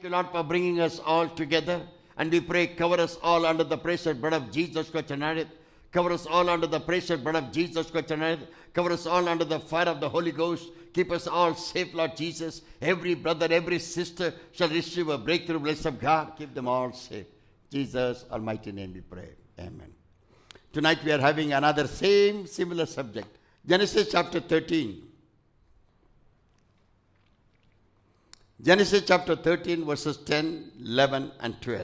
you, Lord, for bringing us all together. And we pray, cover us all under the precious blood of Jesus Christ of Nazareth. Cover us all under the precious blood of Jesus Christ of Nazareth. Cover us all under the fire of the Holy Ghost. Keep us all safe, Lord Jesus. Every brother, every sister shall receive a breakthrough blessing of God. Keep them all safe. Jesus' almighty name we pray. Amen. Tonight we are having another similar subject. Genesis chapter 13. Genesis chapter 13 verses 10, 11 and 12.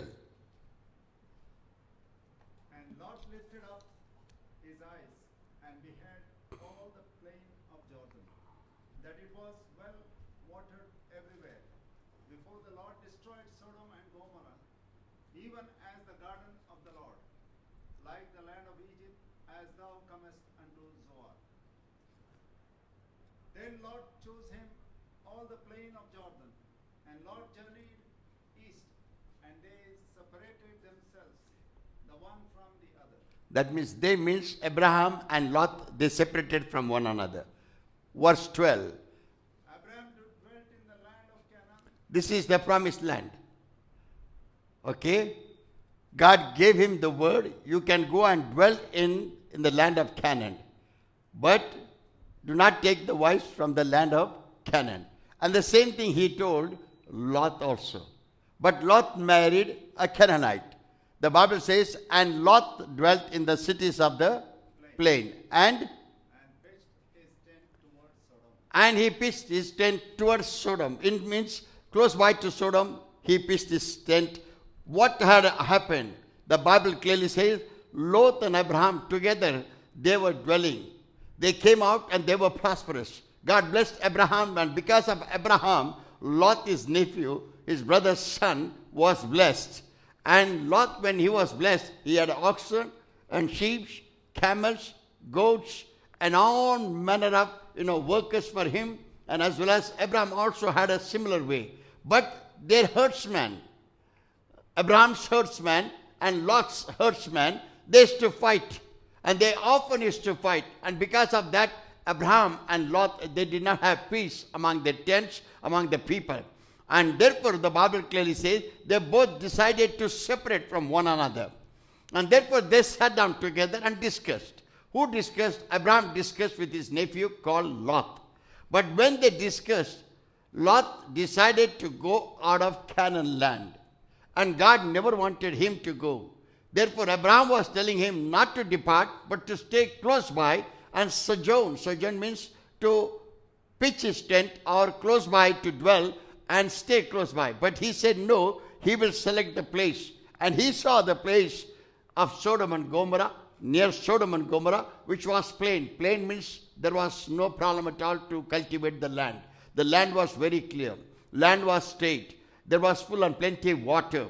And Lot lifted up his eyes and beheld all the plain of Jordan, that it was well watered everywhere, before the Lord destroyed Sodom and Gomorrah, even as the garden of the Lord, like the land of Egypt, as thou comest unto Zoar. Then Lot chose him all the plain of Jordan, and Lot journeyed east, and they separated themselves, the one from the other. That means Abraham and Lot, they separated from one another. Verse 12. Abraham dwelt in the land of Canaan. This is the promised land. Okay? God gave him the word, you can go and dwell in the land of Canaan. But do not take the wives from the land of Canaan. And the same thing he told Lot also. But Lot married a Canaanite. The Bible says, and Lot dwelt in the cities of the plain. And he pitched his tent towards Sodom. It means close by to Sodom, he pitched his tent. What had happened? The Bible clearly says, Lot and Abraham together, they were dwelling. They came out and they were prosperous. God blessed Abraham, and because of Abraham, Lot, his nephew, his brother's son, was blessed. And Lot, when he was blessed, he had oxen and sheep, camels, goats, and all manner of workers for him. And as well as Abraham also had a similar way. But their herdsmen, Abraham's herdsman and Lot's herdsman, they used to fight. And they often used to fight. And because of that, Abraham and Lot, they did not have peace among the tents, among the people. And therefore, the Bible clearly says, they both decided to separate from one another. And therefore, they sat down together and discussed. Who discussed? Abraham discussed with his nephew called Lot. But when they discussed, Lot decided to go out of Canaan land. And God never wanted him to go. Therefore, Abraham was telling him not to depart, but to stay close by and sojourn. Sojourn means to pitch his tent or close by to dwell and stay close by. But he said no, he will select the place. And he saw the place of Sodom and Gomorrah, near Sodom and Gomorrah, which was plain. Plain means there was no problem at all to cultivate the land. The land was very clear. Land was straight. There was full and plenty of water.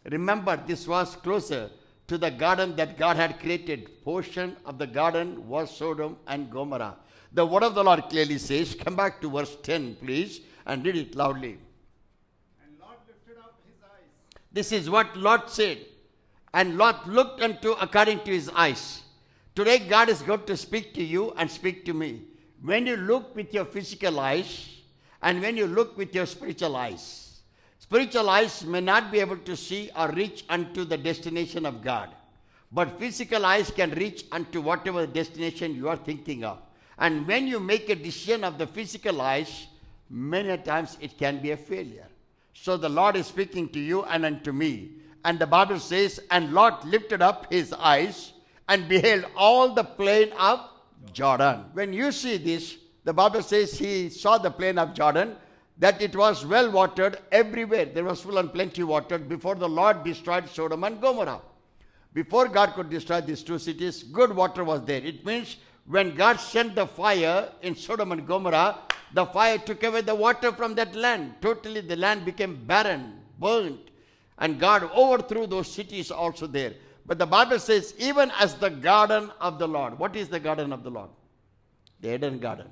Remember, this was closer to the garden that God had created. Portion of the garden was Sodom and Gomorrah. The word of the Lord clearly says, come back to verse 10, please, and read it loudly. And Lot lifted up his eyes. This is what Lot said. And Lot looked unto according to his eyes. Today God is going to speak to you and speak to me. When you look with your physical eyes and when you look with your spiritual eyes, spiritual eyes may not be able to see or reach unto the destination of God. But physical eyes can reach unto whatever destination you are thinking of. And when you make a decision of the physical eyes, many times it can be a failure. So the Lord is speaking to you and unto me. And the Bible says, and Lot lifted up his eyes and beheld all the plain of Jordan. When you see this, the Bible says he saw the plain of Jordan, that it was well watered everywhere. There was full and plenty watered before the Lord destroyed Sodom and Gomorrah. Before God could destroy these two cities, good water was there. It means when God sent the fire in Sodom and Gomorrah, the fire took away the water from that land. Totally the land became barren, burnt. And God overthrew those cities also there. But the Bible says, even as the garden of the Lord. What is the garden of the Lord? The Eden garden.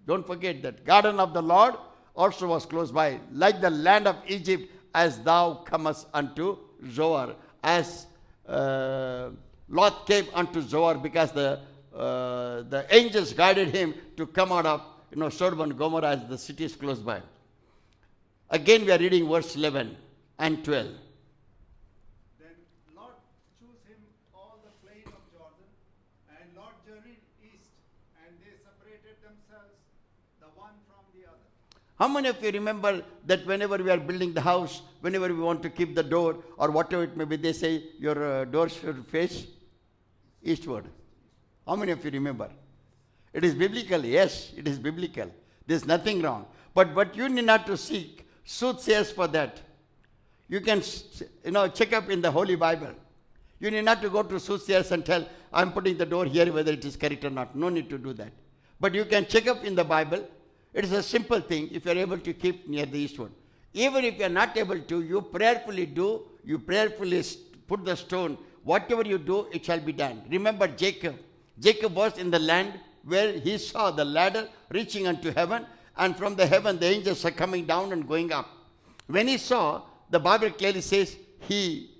Don't forget that. Garden of the Lord also was close by. Like the land of Egypt, as thou comest unto Zoar. As Lot came unto Zoar, because the angels guided him to come out of Sodom and Gomorrah as the cities close by. Again we are reading verse 11 and 12. Then Lot chose him all the plain of Jordan, and Lot journeyed east, and they separated themselves, the one from the other. How many of you remember that whenever we are building the house, whenever we want to keep the door or whatever it may be, they say your door should face eastward? How many of you remember? It is biblical, yes, it is biblical. There's nothing wrong. But you need not to seek soothsayers for that. You can, check up in the Holy Bible. You need not to go to soothsayers and tell, I'm putting the door here, whether it is correct or not. No need to do that. But you can check up in the Bible. It is a simple thing if you are able to keep near the eastward. Even if you are not able to, you prayerfully put the stone. Whatever you do, it shall be done. Remember Jacob. Jacob was in the land where he saw the ladder reaching unto heaven, and from the heaven the angels are coming down and going up. When he saw, the Bible clearly says he,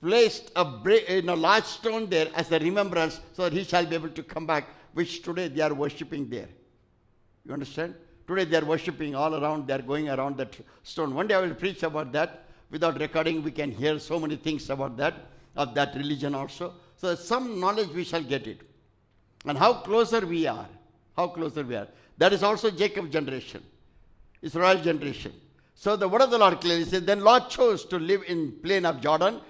placed a large stone there as a remembrance so that he shall be able to come back, which today they are worshipping there. You understand? Today they are worshipping all around, they are going around that stone. One day I will preach about that. Without recording, we can hear so many things about that, of that religion also. So some knowledge we shall get it. And how closer we are. That is also Jacob's generation, Israel's generation. So the word of the Lord clearly says, then Lot chose to live in plain of Jordan,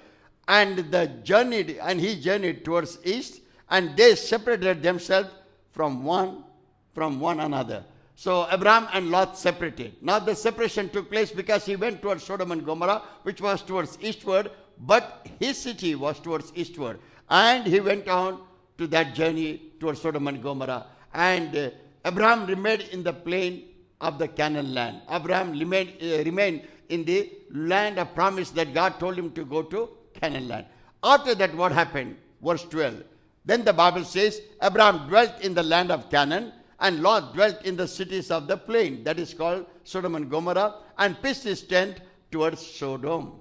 and he journeyed towards east, and they separated themselves from one another. So Abraham and Lot separated. Now the separation took place because he went towards Sodom and Gomorrah, which was towards eastward, but his city was towards eastward. And he went on to that journey towards Sodom and Gomorrah. And Abraham remained in the plain of the Canaan land. Abraham remained in the land of promise that God told him to go to, Canaan land. After that, what happened? Verse 12. Then the Bible says, Abraham dwelt in the land of Canaan, and Lot dwelt in the cities of the plain, that is called Sodom and Gomorrah, and pitched his tent towards Sodom.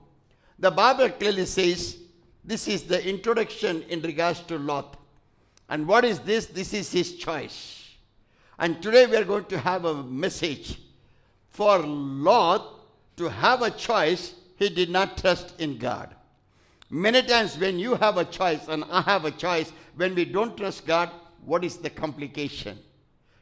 The Bible clearly says, this is the introduction in regards to Lot. And what is this? This is his choice. And today we are going to have a message. For Lot to have a choice, he did not trust in God. Many times when you have a choice and I have a choice, when we don't trust God, what is the complication?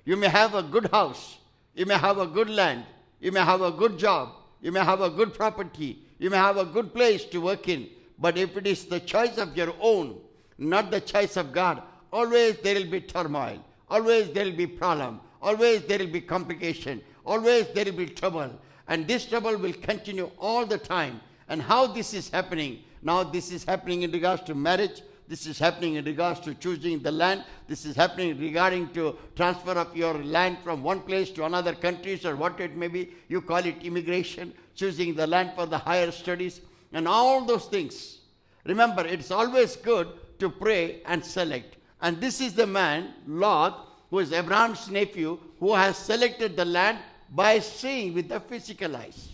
You may have a good house, you may have a good land, you may have a good job, you may have a good property, you may have a good place to work in, but if it is the choice of your own, not the choice of God, always there will be turmoil, always there will be problem, always there will be complication, always there will be trouble, and this trouble will continue all the time. And how this is happening? Now this is happening in regards to marriage. This is happening in regards to choosing the land. This is happening regarding to transfer of your land from one place to another countries or what it may be. You call it immigration, choosing the land for the higher studies, and all those things. Remember, it's always good to pray and select. And this is the man, Lot, who is Abraham's nephew, who has selected the land by seeing with the physical eyes.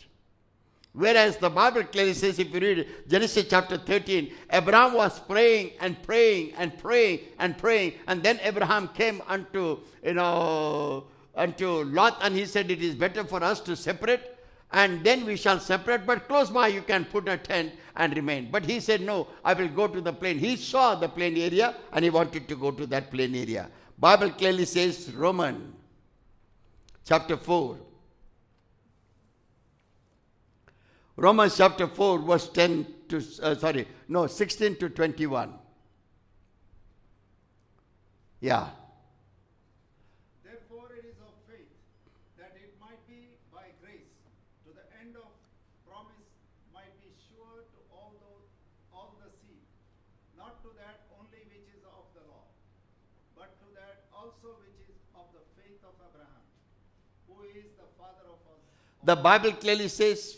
Whereas the Bible clearly says, if you read Genesis chapter 13, Abraham was praying and praying and praying and praying, and then Abraham came unto Lot, and he said, it is better for us to separate, and then we shall separate, but close by you can put a tent and remain. But he said, no, I will go to the plain. He saw the plain area, and he wanted to go to that plain area. Bible clearly says, Romans chapter 4. Romans chapter 4 verse 16 to 21. Yeah. Therefore it is of faith, that it might be by grace, to the end of promise might be sure to all the seed, not to that only which is of the law, but to that also which is of the faith of Abraham, who is the father of us. The Bible clearly says,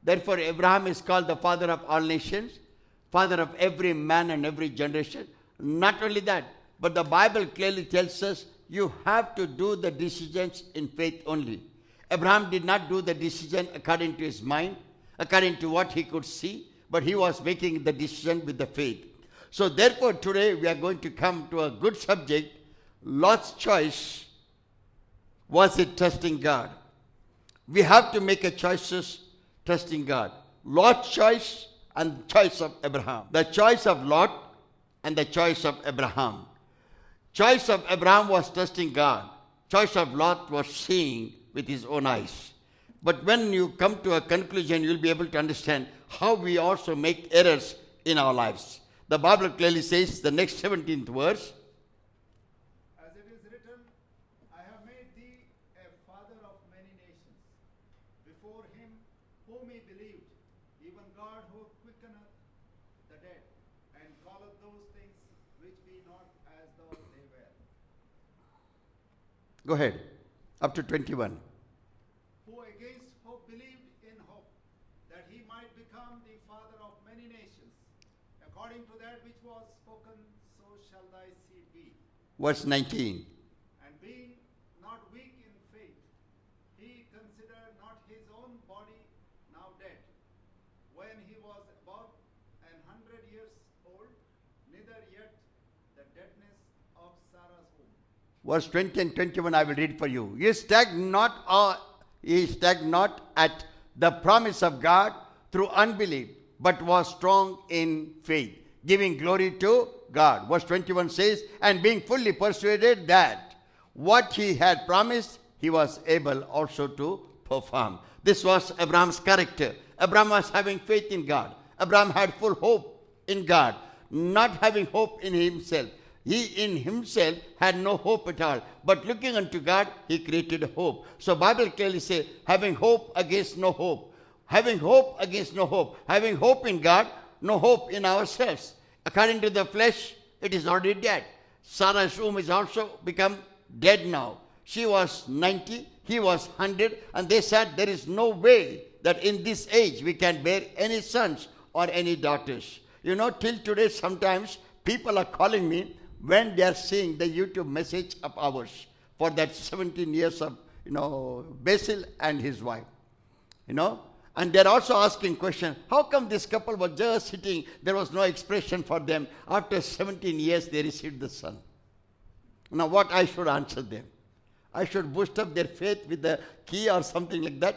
therefore Abraham is called the father of all nations, father of every man and every generation. Not only that, but the Bible clearly tells us you have to do the decisions in faith only. Abraham did not do the decision according to his mind, according to what he could see, but he was making the decision with the faith. So therefore today we are going to come to a good subject. Lot's choice, was it trusting God? We have to make a choices trusting God. Lot's choice and choice of Abraham. The choice of Lot and the choice of Abraham. Choice of Abraham was trusting God. Choice of Lot was seeing with his own eyes. But when you come to a conclusion, you'll be able to understand how we also make errors in our lives. The Bible clearly says, the next 17th verse, As it is written, I have made thee a father of many nations. Before him whom he believed, even God who quickeneth the dead, and calleth those things which be not as though they were. go ahead, up to 21. Who against hope believed in hope, that he might become the father of many nations. According to that which was spoken, so shall thy seed be. Verse 19. And being not weak in faith, he considered not his own body now dead, when he was about 100 years old, neither yet the deadness of Sarah's womb. Verse 20 and 21 I will read for you. Ye stag not at the promise of God through unbelief, but was strong in faith, giving glory to God. Verse 21 says, and being fully persuaded that what he had promised, he was able also to perform. This was Abraham's character. Abraham was having faith in God. Abraham had full hope in God, not having hope in himself. He in himself had no hope at all. But looking unto God, he created hope. So Bible clearly says, having hope against no hope. Having hope against no hope. Having hope in God, no hope in ourselves. According to the flesh, it is already dead. Sarah's womb is also become dead now. She was 90, he was 100, and they said there is no way that in this age we can bear any sons or any daughters. You know, till today sometimes people are calling me when they are seeing the YouTube message of ours for that 17 years of, Basil and his wife. And they're also asking question, how come this couple was just sitting, there was no expression for them. After 17 years they received the son. Now what I should answer them? I should boost up their faith with the key or something like that.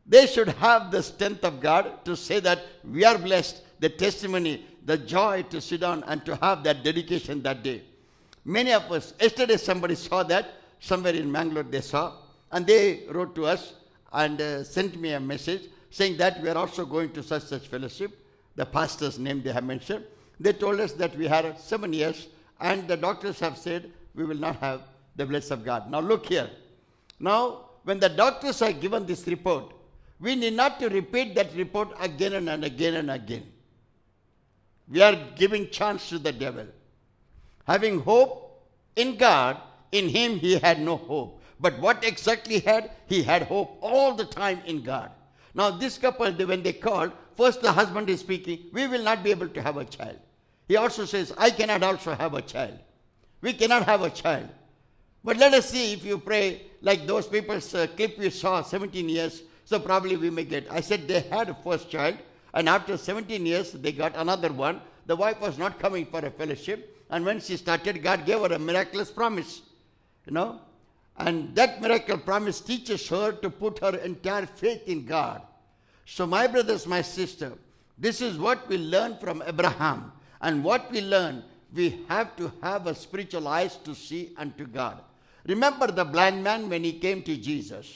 They should have the strength of God to say that we are blessed, the testimony, the joy to sit down and to have that dedication that day. Many of us, yesterday somebody saw that, somewhere in Mangalore they saw, and they wrote to us and sent me a message saying that we are also going to such fellowship. The pastor's name they have mentioned. They told us that we had 7 years and the doctors have said we will not have the blessing of God. Now look here. Now when the doctors are given this report, we need not to repeat that report again and again and again. We are giving chance to the devil. Having hope in God, in him he had no hope. But what exactly he had hope all the time in God. Now this couple, when they called, first the husband is speaking, we will not be able to have a child. He also says, I cannot also have a child. We cannot have a child. But let us see if you pray like those people's clip you saw, 17 years, so probably we may get. I said they had a first child, and after 17 years they got another one. The wife was not coming for a fellowship, and when she started, God gave her a miraculous promise, and that miracle promise teaches her to put her entire faith in God. So my brothers, my sister, this is what we learn from Abraham. And what we learn, we have to have a spiritual eyes to see unto God. Remember the blind man when he came to Jesus.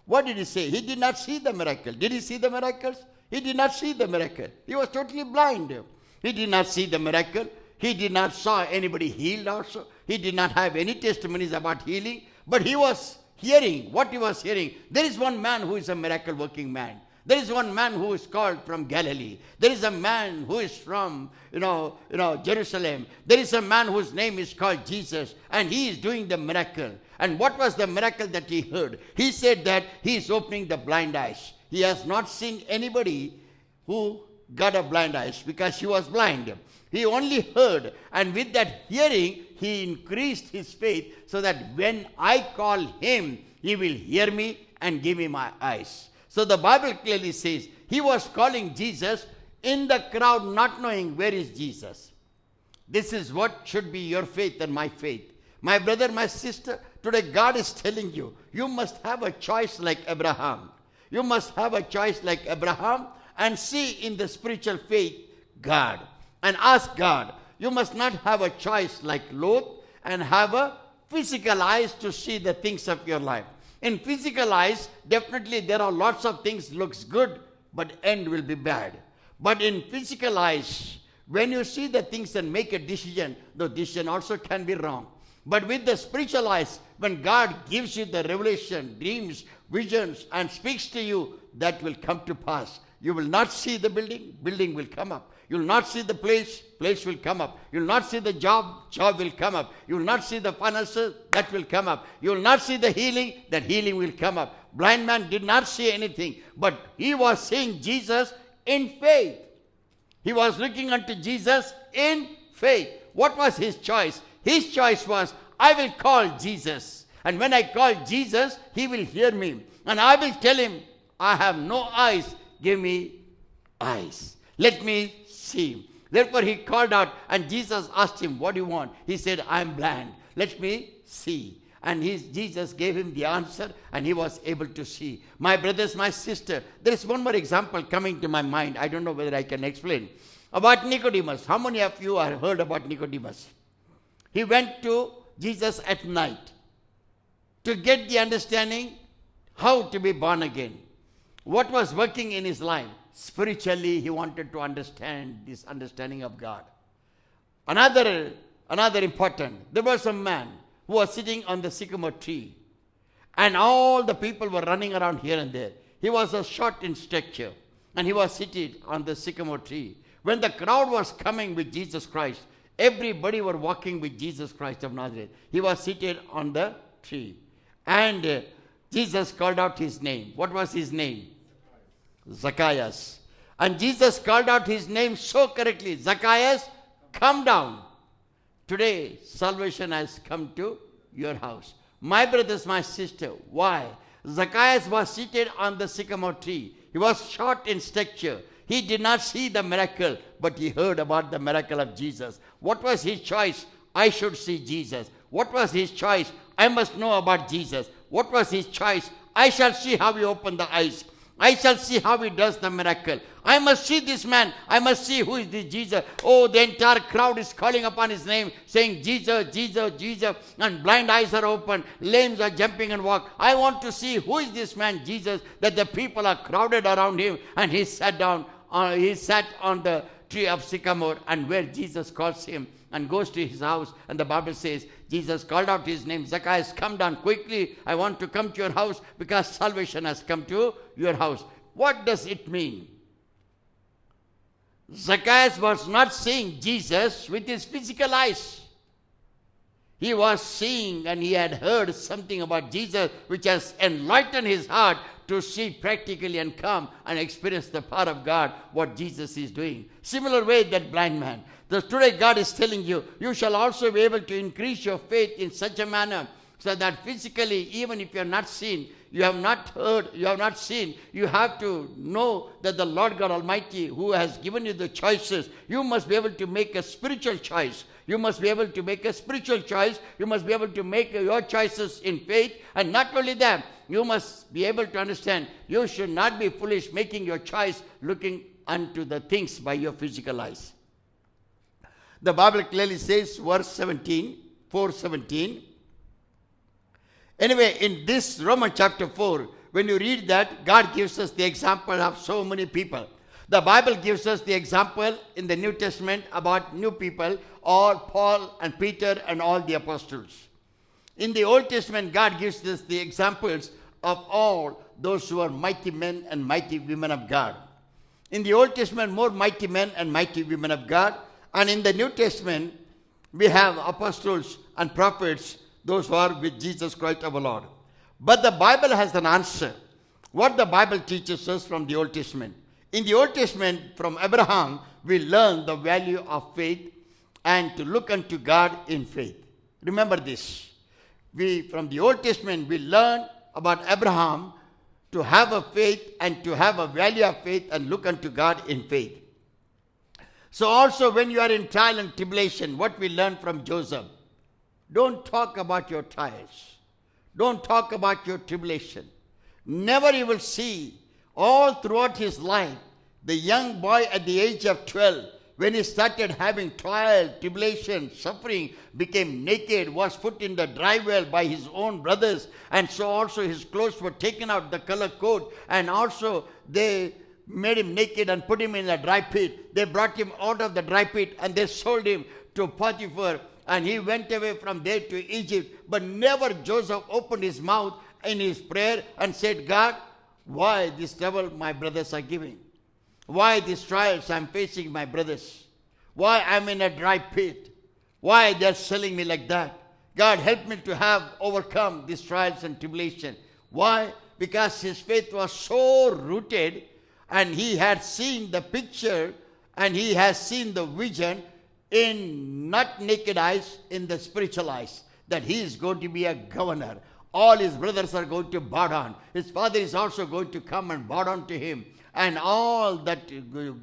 What did he say? He did not see the miracle. Did he see the miracles? He did not see the miracle. He was totally blind. He did not see the miracle. He did not saw anybody healed also. He did not have any testimonies about healing. But he was hearing. What he was hearing? There is one man who is a miracle working man. There is one man who is called from Galilee. There is a man who is from, Jerusalem. There is a man whose name is called Jesus, and he is doing the miracle. And what was the miracle that he heard? He said that he is opening the blind eyes. He has not seen anybody who got a blind eyes because he was blind. He only heard, and with that hearing, he increased his faith so that when I call him, he will hear me and give me my eyes. So the Bible clearly says he was calling Jesus in the crowd, not knowing where is Jesus. This is what should be your faith and my faith. My brother, my sister, today God is telling you, you must have a choice like Abraham. You must have a choice like Abraham and see in the spiritual faith God and ask God. You must not have a choice like Lot and have a physical eyes to see the things of your life. In physical eyes, definitely there are lots of things looks good, but end will be bad. But in physical eyes, when you see the things and make a decision, the decision also can be wrong. But with the spiritual eyes, when God gives you the revelation, dreams, visions, and speaks to you, that will come to pass. You will not see the building, building will come up. You will not see the place, place will come up. You will not see the job, job will come up. You will not see the finances, that will come up. You will not see the healing, that healing will come up. Blind man did not see anything, but he was seeing Jesus in faith. He was looking unto Jesus in faith. What was his choice? His choice was, I will call Jesus. And when I call Jesus, he will hear me. And I will tell him, I have no eyes, give me eyes. Let me see. Therefore he called out, and Jesus asked him, what do you want? He said, I am blind. Let me see. And Jesus gave him the answer, and he was able to see. My brothers, my sister, there is one more example coming to my mind. I don't know whether I can explain. About Nicodemus. How many of you have heard about Nicodemus? He went to Jesus at night to get the understanding how to be born again. What was working in his life? Spiritually, he wanted to understand this understanding of God. Another important, there was a man who was sitting on the sycamore tree, and all the people were running around here and there. He was a short in stature, and he was seated on the sycamore tree. When the crowd was coming with Jesus Christ, everybody were walking with Jesus Christ of Nazareth. He was seated on the tree, and Jesus called out his name. What was his name? Zacchaeus. And Jesus called out his name so correctly. Zacchaeus, come down. Today, salvation has come to your house. My brothers, my sister, why? Zacchaeus was seated on the sycamore tree. He was short in stature. He did not see the miracle, but he heard about the miracle of Jesus. What was his choice? I should see Jesus. What was his choice? I must know about Jesus. What was his choice? I shall see how he opened the eyes. I shall see how he does the miracle. I must see this man. I must see who is this Jesus. Oh, the entire crowd is calling upon his name, saying, Jesus, Jesus, Jesus. And blind eyes are open. Lames are jumping and walk. I want to see who is this man, Jesus, that the people are crowded around him. And he sat down. He sat on the tree of sycamore, and where Jesus calls him and goes to his house. And the Bible says, Jesus called out his name, Zacchaeus, come down quickly. I want to come to your house because salvation has come to your house. What does it mean? Zacchaeus was not seeing Jesus with his physical eyes. He was seeing, and he had heard something about Jesus which has enlightened his heart to see practically and come and experience the power of God, what Jesus is doing. Similar way, that blind man. Today God is telling you, you shall also be able to increase your faith in such a manner so that physically, even if you have not seen, you have not heard, you have not seen, you have to know that the Lord God Almighty, who has given you the choices, you must be able to make a spiritual choice. You must be able to make a spiritual choice. You must be able to make your choices in faith. And not only that, you must be able to understand you should not be foolish making your choice looking unto the things by your physical eyes. The Bible clearly says, verse 17, 4:17. Anyway, in this Romans chapter 4, when you read that, God gives us the example of so many people. The Bible gives us the example in the New Testament about new people, or Paul and Peter and all the apostles. In the Old Testament, God gives us the examples of all those who are mighty men and mighty women of God. In the Old Testament, more mighty men and mighty women of God. And in the New Testament, we have apostles and prophets, those who are with Jesus Christ our Lord. But the Bible has an answer. What the Bible teaches us from the Old Testament. In the Old Testament, from Abraham, we learn the value of faith and to look unto God in faith. Remember this. From the Old Testament, we learn about Abraham to have a faith and to have a value of faith and look unto God in faith. So also when you are in trial and tribulation, what we learn from Joseph. Don't talk about your trials. Don't talk about your tribulation. Never you will see all throughout his life, the young boy at the age of 12, when he started having trial, tribulation, suffering, became naked, was put in the dry well by his own brothers, and so also his clothes were taken out, the color coat, and also they made him naked and put him in a dry pit. They brought him out of the dry pit and they sold him to Potiphar, and he went away from there to Egypt. But never Joseph opened his mouth in his prayer and said, God, why this trouble my brothers are giving? Why these trials I'm facing my brothers? Why I'm in a dry pit? Why they're selling me like that? God, help me to have overcome these trials and tribulation. Why? Because his faith was so rooted, and he had seen the picture and he has seen the vision in not naked eyes, in the spiritual eyes, that he is going to be a governor. All his brothers are going to bow down. His father is also going to come and bow down to him. And all that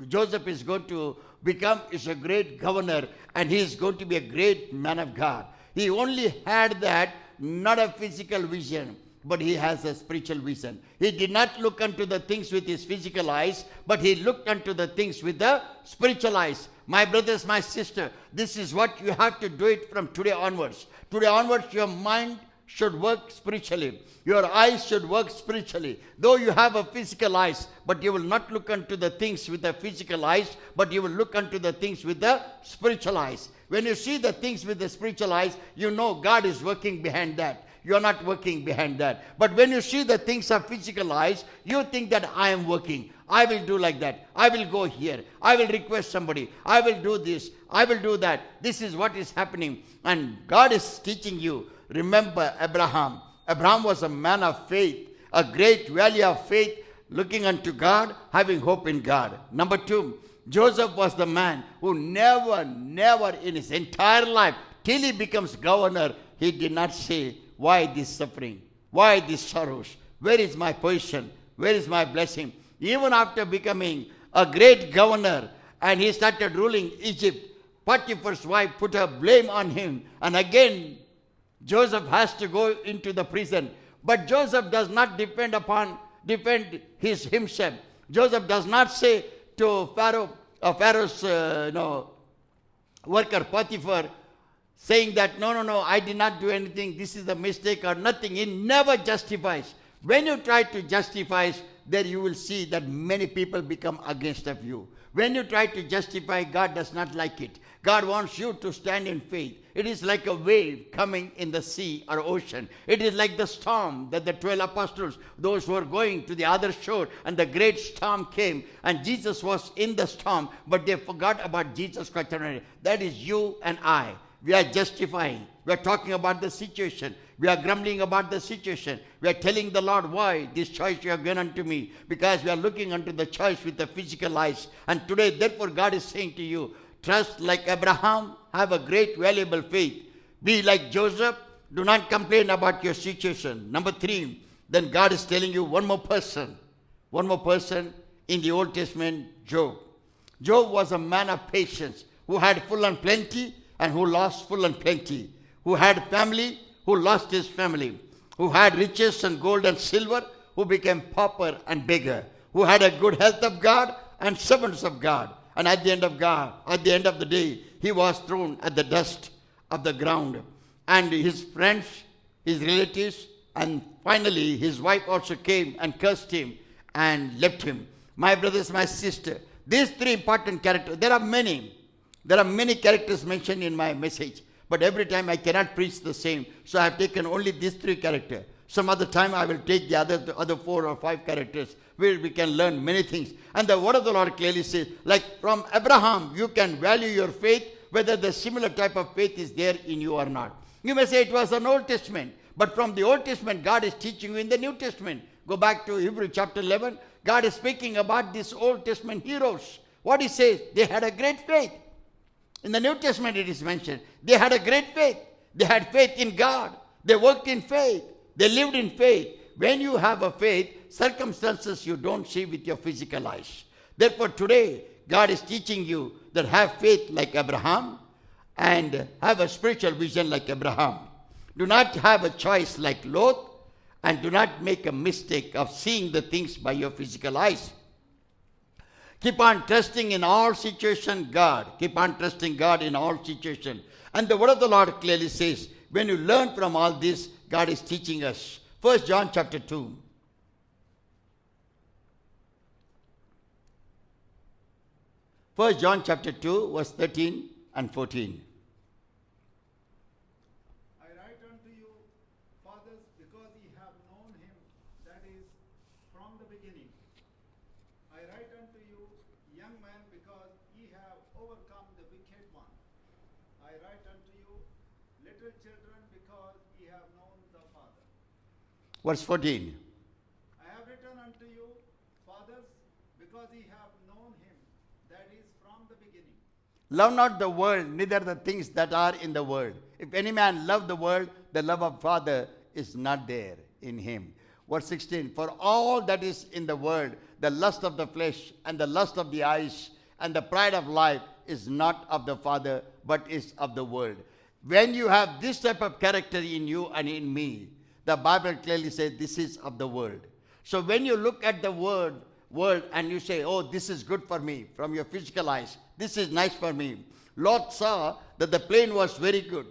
Joseph is going to become is a great governor, and he is going to be a great man of God. He only had that, not a physical vision, but he has a spiritual vision. He did not look unto the things with his physical eyes, but he looked unto the things with the spiritual eyes. My brothers, my sister, this is what you have to do it from today onwards. Today onwards, your mind should work spiritually. Your eyes should work spiritually. Though you have a physical eyes, but you will not look unto the things with the physical eyes, but you will look unto the things with the spiritual eyes. When you see the things with the spiritual eyes, you know God is working behind that. You are not working behind that. But when you see the things of physical eyes, you think that I am working. I will do like that. I will go here. I will request somebody. I will do this. I will do that. This is what is happening. And God is teaching you. Remember Abraham. Abraham was a man of faith, a great valley of faith, looking unto God, having hope in God. Number 2, Joseph was the man who never in his entire life, till he becomes governor, he did not say, why this suffering? Why these sorrows? Where is my position? Where is my blessing? Even after becoming a great governor and he started ruling Egypt, Potiphar's wife put her blame on him. And again, Joseph has to go into the prison. But Joseph does not defend himself. Joseph does not say to Pharaoh's worker Potiphar, saying that, no, I did not do anything, this is a mistake or nothing. He never justifies. When you try to justify, there you will see that many people become against of you. When you try to justify, God does not like it. God wants you to stand in faith. It is like a wave coming in the sea or ocean. It is like the storm that the 12 apostles, those who were going to the other shore, and the great storm came, and Jesus was in the storm, but they forgot about Jesus Christ. That is you and I. We are justifying. We are talking about the situation. We are grumbling about the situation. We are telling the Lord, why this choice you have given unto me? Because we are looking unto the choice with the physical eyes. And today, therefore, God is saying to you, trust like Abraham, have a great valuable faith. Be like Joseph, do not complain about your situation. Number 3, then God is telling you one more person in the Old Testament, Job. Job was a man of patience who had full and plenty, and who lost full and plenty, who had family, who lost his family, who had riches and gold and silver, who became pauper and beggar, who had a good health of God and servants of God. And at the end of the day, he was thrown at the dust of the ground. And his friends, his relatives, and finally his wife also came and cursed him and left him. My brothers, my sister, these 3 important characters, there are many characters mentioned in my message, but every time I cannot preach the same, so I have taken only these 3 characters. Some other time I will take the other 4 or 5 characters where we can learn many things. And the word of the Lord clearly says, like from Abraham, you can value your faith, whether the similar type of faith is there in you or not. You may say it was an Old Testament, but from the Old Testament, God is teaching you in the New Testament. Go back to Hebrews chapter 11. God is speaking about these Old Testament heroes. What he says, they had a great faith. In the New Testament it is mentioned, they had a great faith. They had faith in God. They worked in faith. They lived in faith. When you have a faith, circumstances you don't see with your physical eyes. Therefore today, God is teaching you that have faith like Abraham, and have a spiritual vision like Abraham. Do not have a choice like Lot, and do not make a mistake of seeing the things by your physical eyes. Keep on trusting in all situation God. Keep on trusting God in all situation. And the word of the Lord clearly says, when you learn from all this, God is teaching us. 1 John chapter 2. 1 John chapter 2, verse 13 and 14. I write unto you, fathers, because ye have known him that is from the beginning. I write unto you, young men, because ye have overcome the wicked one. I write unto you, little children, because ye have known the Father. Verse 14. I have written unto you, fathers, because ye have known him that is from the beginning. Love not the world, neither the things that are in the world. If any man love the world, the love of Father is not there in him. Verse 16. For all that is in the world, the lust of the flesh and the lust of the eyes and the pride of life is not of the Father, but is of the world. When you have this type of character in you and in me, the Bible clearly says this is of the world. So when you look at the world and you say, oh, this is good for me, from your physical eyes, this is nice for me. Lot saw that the plain was very good.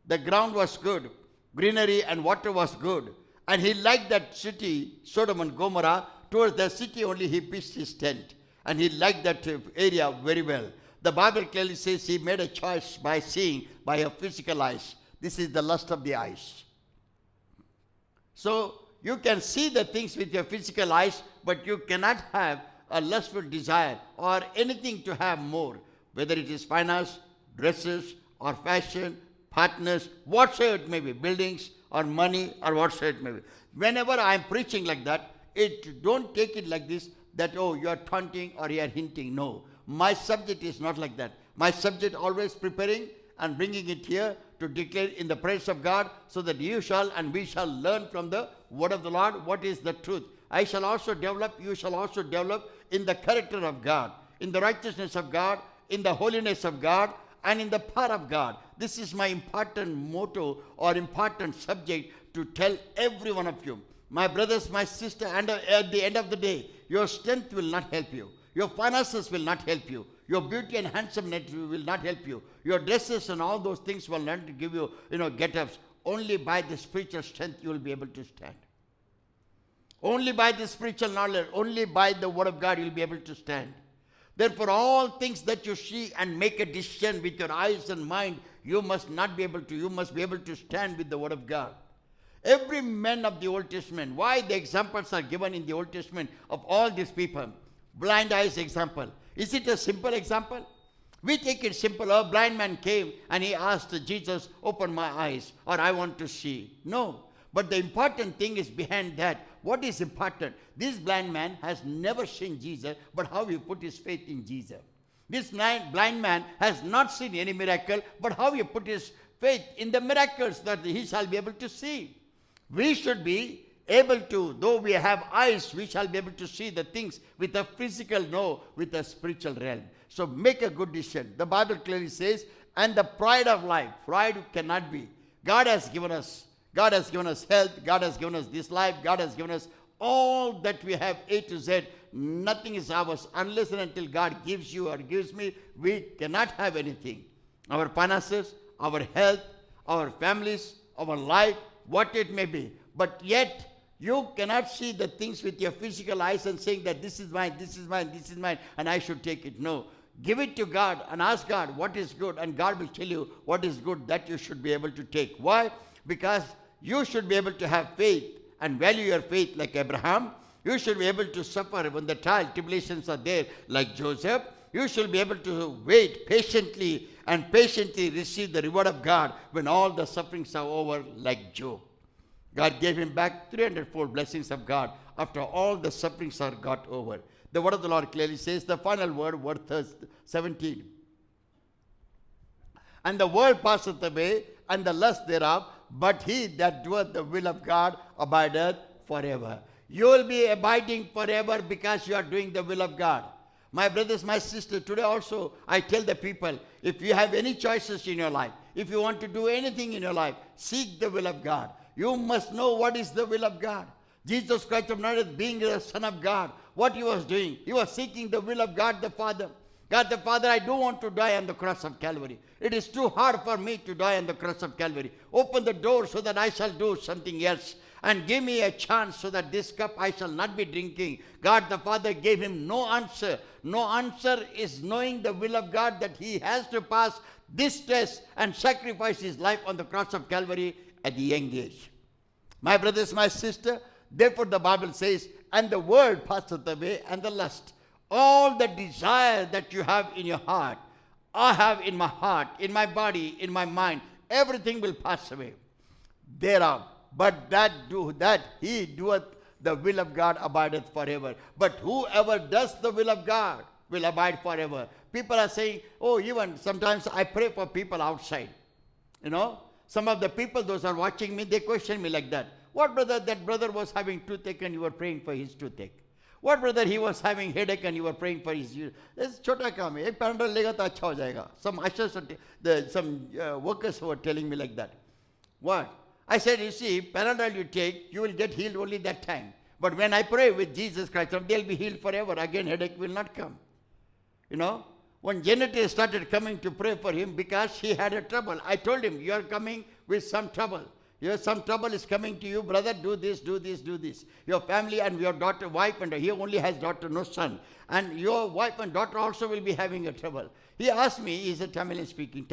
The ground was good. Greenery and water was good. And he liked that city, Sodom and Gomorrah. Towards the city only he pitched his tent. And he liked that area very well. The Bible clearly says he made a choice by seeing by your physical eyes. This is the lust of the eyes. So you can see the things with your physical eyes, but you cannot have a lustful desire or anything to have more, whether it is finance, dresses, or fashion, partners, whatsoever it may be, buildings or money or whatsoever it may be. Whenever I am preaching like that, don't take it like this, that, oh, you are taunting or you are hinting. No, my subject is not like that. My subject always preparing and bringing it here to declare in the presence of God, so that you shall and we shall learn from the word of the Lord what is the truth. I shall also develop, you shall also develop in the character of God, in the righteousness of God, in the holiness of God, and in the power of God. This is my important motto or important subject to tell every one of you. My brothers, my sister, and at the end of the day, your strength will not help you. Your finances will not help you. Your beauty and handsomeness will not help you. Your dresses and all those things will not give you, get-ups. Only by the spiritual strength you will be able to stand. Only by the spiritual knowledge, only by the word of God you will be able to stand. Therefore, all things that you see and make a decision with your eyes and mind, you must be able to stand with the word of God. Every man of the Old Testament, why the examples are given in the Old Testament of all these people? Blind eyes example. Is it a simple example? We take it simple. A blind man came and he asked Jesus, open my eyes, or I want to see. No. But the important thing is behind that. What is important? This blind man has never seen Jesus, but how he put his faith in Jesus. This blind man has not seen any miracle, but how he put his faith in the miracles that he shall be able to see. We should be able to, though we have eyes, we shall be able to see the things with a physical, no, with a spiritual realm. So make a good decision. The Bible clearly says, and the pride of life, pride cannot be. God has given us health, God has given us this life, God has given us all that we have, A to Z. Nothing is ours unless and until God gives you or gives me. We cannot have anything. Our finances, our health, our families, our life, what it may be. But yet, you cannot see the things with your physical eyes and saying that this is mine, this is mine, this is mine, and I should take it. No. Give it to God and ask God what is good, and God will tell you what is good that you should be able to take. Why? Because you should be able to have faith and value your faith like Abraham. You should be able to suffer when the trial, tribulations are there like Joseph. You should be able to wait patiently and patiently receive the reward of God when all the sufferings are over like Job. God gave him back 300-fold blessings of God after all the sufferings are got over. The word of the Lord clearly says, the final word, verse 17. And the world passeth away, and the lust thereof, but he that doeth the will of God abideth forever. You will be abiding forever because you are doing the will of God. My brothers, my sisters, today also I tell the people, if you have any choices in your life, if you want to do anything in your life, seek the will of God. You must know what is the will of God. Jesus Christ of Nazareth, being the Son of God, what he was doing? He was seeking the will of God the Father. God the Father, I don't want to die on the cross of Calvary. It is too hard for me to die on the cross of Calvary. Open the door so that I shall do something else. And give me a chance so that this cup I shall not be drinking. God the Father gave him no answer. No answer is knowing the will of God, that he has to pass this test and sacrifice his life on the cross of Calvary at the young age. My brothers, my sister, therefore the Bible says, and the world passeth away, and the lust. All the desire that you have in your heart, I have in my heart, in my body, in my mind, everything will pass away thereof. But that he doeth the will of God abideth forever. But whoever does the will of God will abide forever. People are saying, oh, even sometimes I pray for people outside. You know, some of the people, those are watching me, they question me like that. What brother, that brother was having toothache and you were praying for his toothache? What brother, he was having headache and you were praying for his... This छोटा काम है, एक Panadol लेगा तो अच्छा हो जाएगा. Some ushers, some workers were telling me like that. What? I said, you see, Panadol you take, you will get healed only that time. But when I pray with Jesus Christ, they'll be healed forever. Again, headache will not come. You know, when Janet started coming to pray for him because he had a trouble, I told him, you are coming with some trouble. Some trouble is coming to you, brother, do this, do this, do this. Your family and your daughter, wife, and he only has daughter, no son. And your wife and daughter also will be having a trouble. He asked me, he's a Tamil speaking,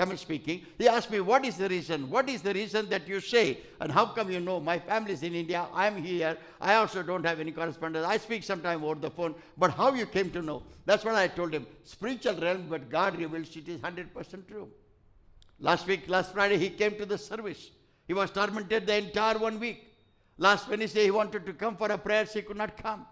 he asked me, what is the reason? What is the reason that you say? And how come you know? My family is in India, I'm here, I also don't have any correspondence. I speak sometime over the phone, but how you came to know? That's what I told him. Spiritual realm, but God reveals it is 100% true. Last Friday, he came to the service. He was tormented the entire 1 week. Last Wednesday, he wanted to come for a prayer, he could not come.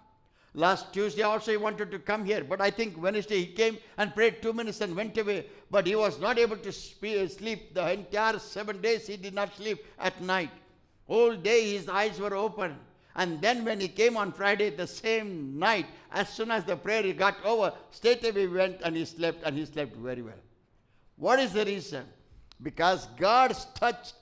Last Tuesday also he wanted to come here, but I think Wednesday he came and prayed 2 minutes and went away. But he was not able to sleep. The entire 7 days he did not sleep at night. Whole day his eyes were open. And then when he came on Friday, the same night, as soon as the prayer got over, straight away he went and he slept very well. What is the reason? Because God's touch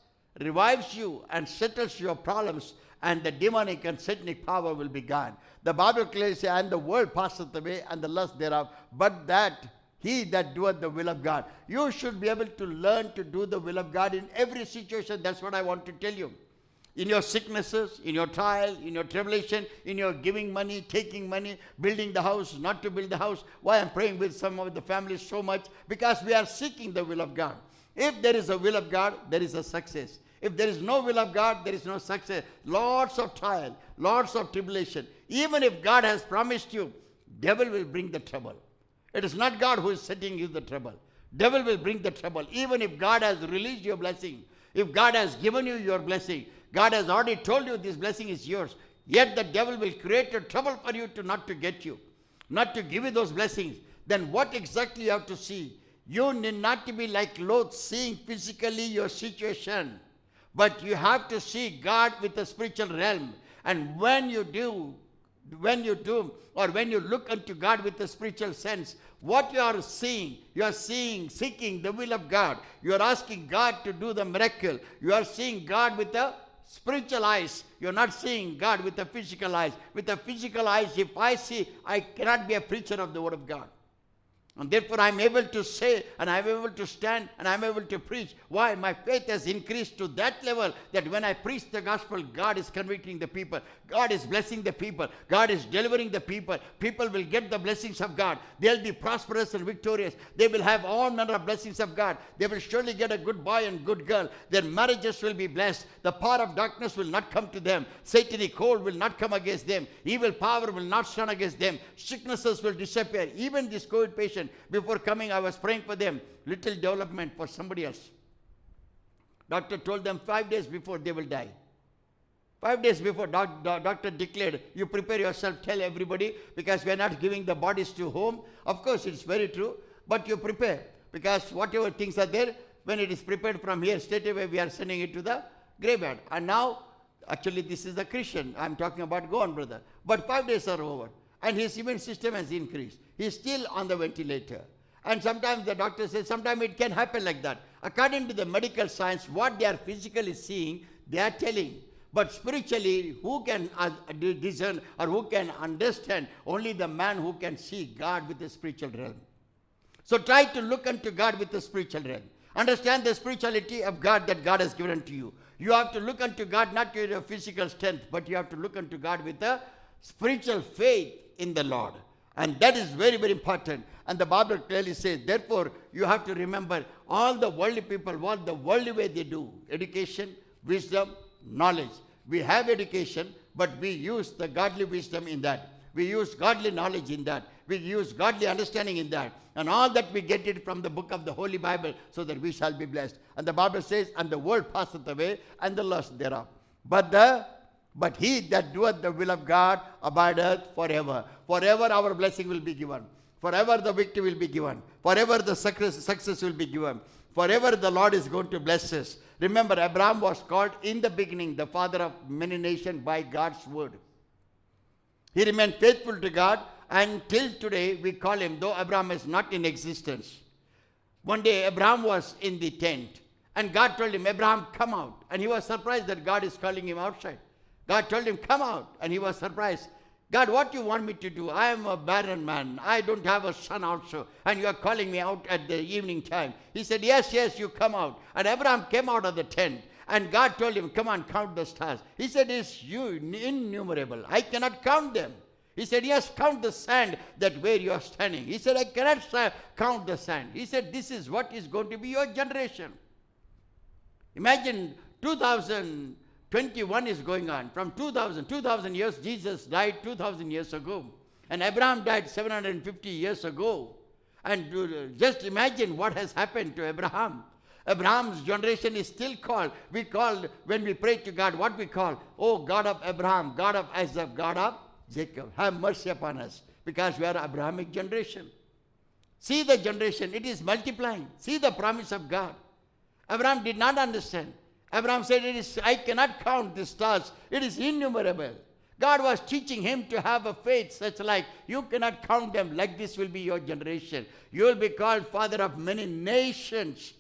revives you and settles your problems, and the demonic and satanic power will be gone. The Bible clearly says, and the world passeth away, and the lust thereof, but that he that doeth the will of God. You should be able to learn to do the will of God in every situation. That's what I want to tell you. In your sicknesses, in your trial, in your tribulation, in your giving money, taking money, building the house, not to build the house. Why I'm praying with some of the families so much? Because we are seeking the will of God. If there is a will of God, there is a success. If there is no will of God, there is no success. Lots of trial, lots of tribulation. Even if God has promised you, devil will bring the trouble. It is not God who is setting you the trouble. Devil will bring the trouble. Even if God has released your blessing, if God has given you your blessing, God has already told you this blessing is yours, yet the devil will create a trouble for you to not to get you, not to give you those blessings. Then what exactly you have to see? You need not to be like Lot, seeing physically your situation. But you have to see God with the spiritual realm. And when you look unto God with the spiritual sense, what you are seeing, seeking the will of God. You are asking God to do the miracle. You are seeing God with the spiritual eyes. You are not seeing God with the physical eyes. With the physical eyes, if I see, I cannot be a preacher of the word of God. And therefore I am able to say, and I am able to stand, and I am able to preach. Why? My faith has increased to that level that when I preach the gospel, God is convicting the people. God is blessing the people. God is delivering the people. People will get the blessings of God. They'll be prosperous and victorious. They will have all manner of blessings of God. They will surely get a good boy and good girl. Their marriages will be blessed. The power of darkness will not come to them. Satanic hold will not come against them. Evil power will not stand against them. Sicknesses will disappear. Even this COVID patient, before coming, I was praying for them. Little development for somebody else. Doctor told them 5 days before they will die. 5 days before, doctor declared, you prepare yourself, tell everybody, because we are not giving the bodies to home. Of course, it's very true, but you prepare. Because whatever things are there, when it is prepared from here, straight away we are sending it to the graveyard. And now, actually this is the Christian. I'm talking about, go on brother. But 5 days are over. and his immune system has increased. He's still on the ventilator. And sometimes the doctor says, sometimes it can happen like that. According to the medical science, what they are physically seeing, they are telling. But spiritually, who can discern or who can understand? Only the man who can see God with the spiritual realm. So try to look unto God with the spiritual realm. Understand the spirituality of God that God has given to you. You have to look unto God not with your physical strength, but you have to look unto God with a spiritual faith in the Lord. And that is very, very important. And the Bible clearly says, therefore, you have to remember all the worldly people, what the worldly way they do. Education, wisdom, knowledge. We have education, but we use the godly wisdom in that. We use godly knowledge in that. We use godly understanding in that. And all that we get it from the book of the Holy Bible, so that we shall be blessed. And the Bible says, and the world passeth away, and the lust thereof. But he that doeth the will of God abideth forever. Forever our blessing will be given. Forever the victory will be given. Forever the success will be given. Forever the Lord is going to bless us. Remember, Abraham was called in the beginning the father of many nations by God's word. He remained faithful to God, and till today we call him, though Abraham is not in existence. One day Abraham was in the tent, and God told him, Abraham, come out. And he was surprised that God is calling him outside. God told him, come out. And he was surprised. God, what do you want me to do? I am a barren man. I don't have a son also. And you are calling me out at the evening time. He said, yes, you come out. And Abraham came out of the tent. And God told him, come on, count the stars. He said, it's innumerable. I cannot count them. He said, yes, count the sand that where you are standing. He said, I cannot count the sand. He said, this is what is going to be your generation. Imagine 2021 is going on. From 2000 years, Jesus died 2000 years ago. And Abraham died 750 years ago. And just imagine what has happened to Abraham. Abraham's generation is still called. We call, when we pray to God, what we call? Oh, God of Abraham, God of Isaac, God of Jacob, have mercy upon us, because we are Abrahamic generation. See the generation, it is multiplying. See the promise of God. Abraham did not understand. Abraham said, I cannot count the stars. It is innumerable. God was teaching him to have a faith such like, you cannot count them, like this will be your generation. You will be called father of many nations.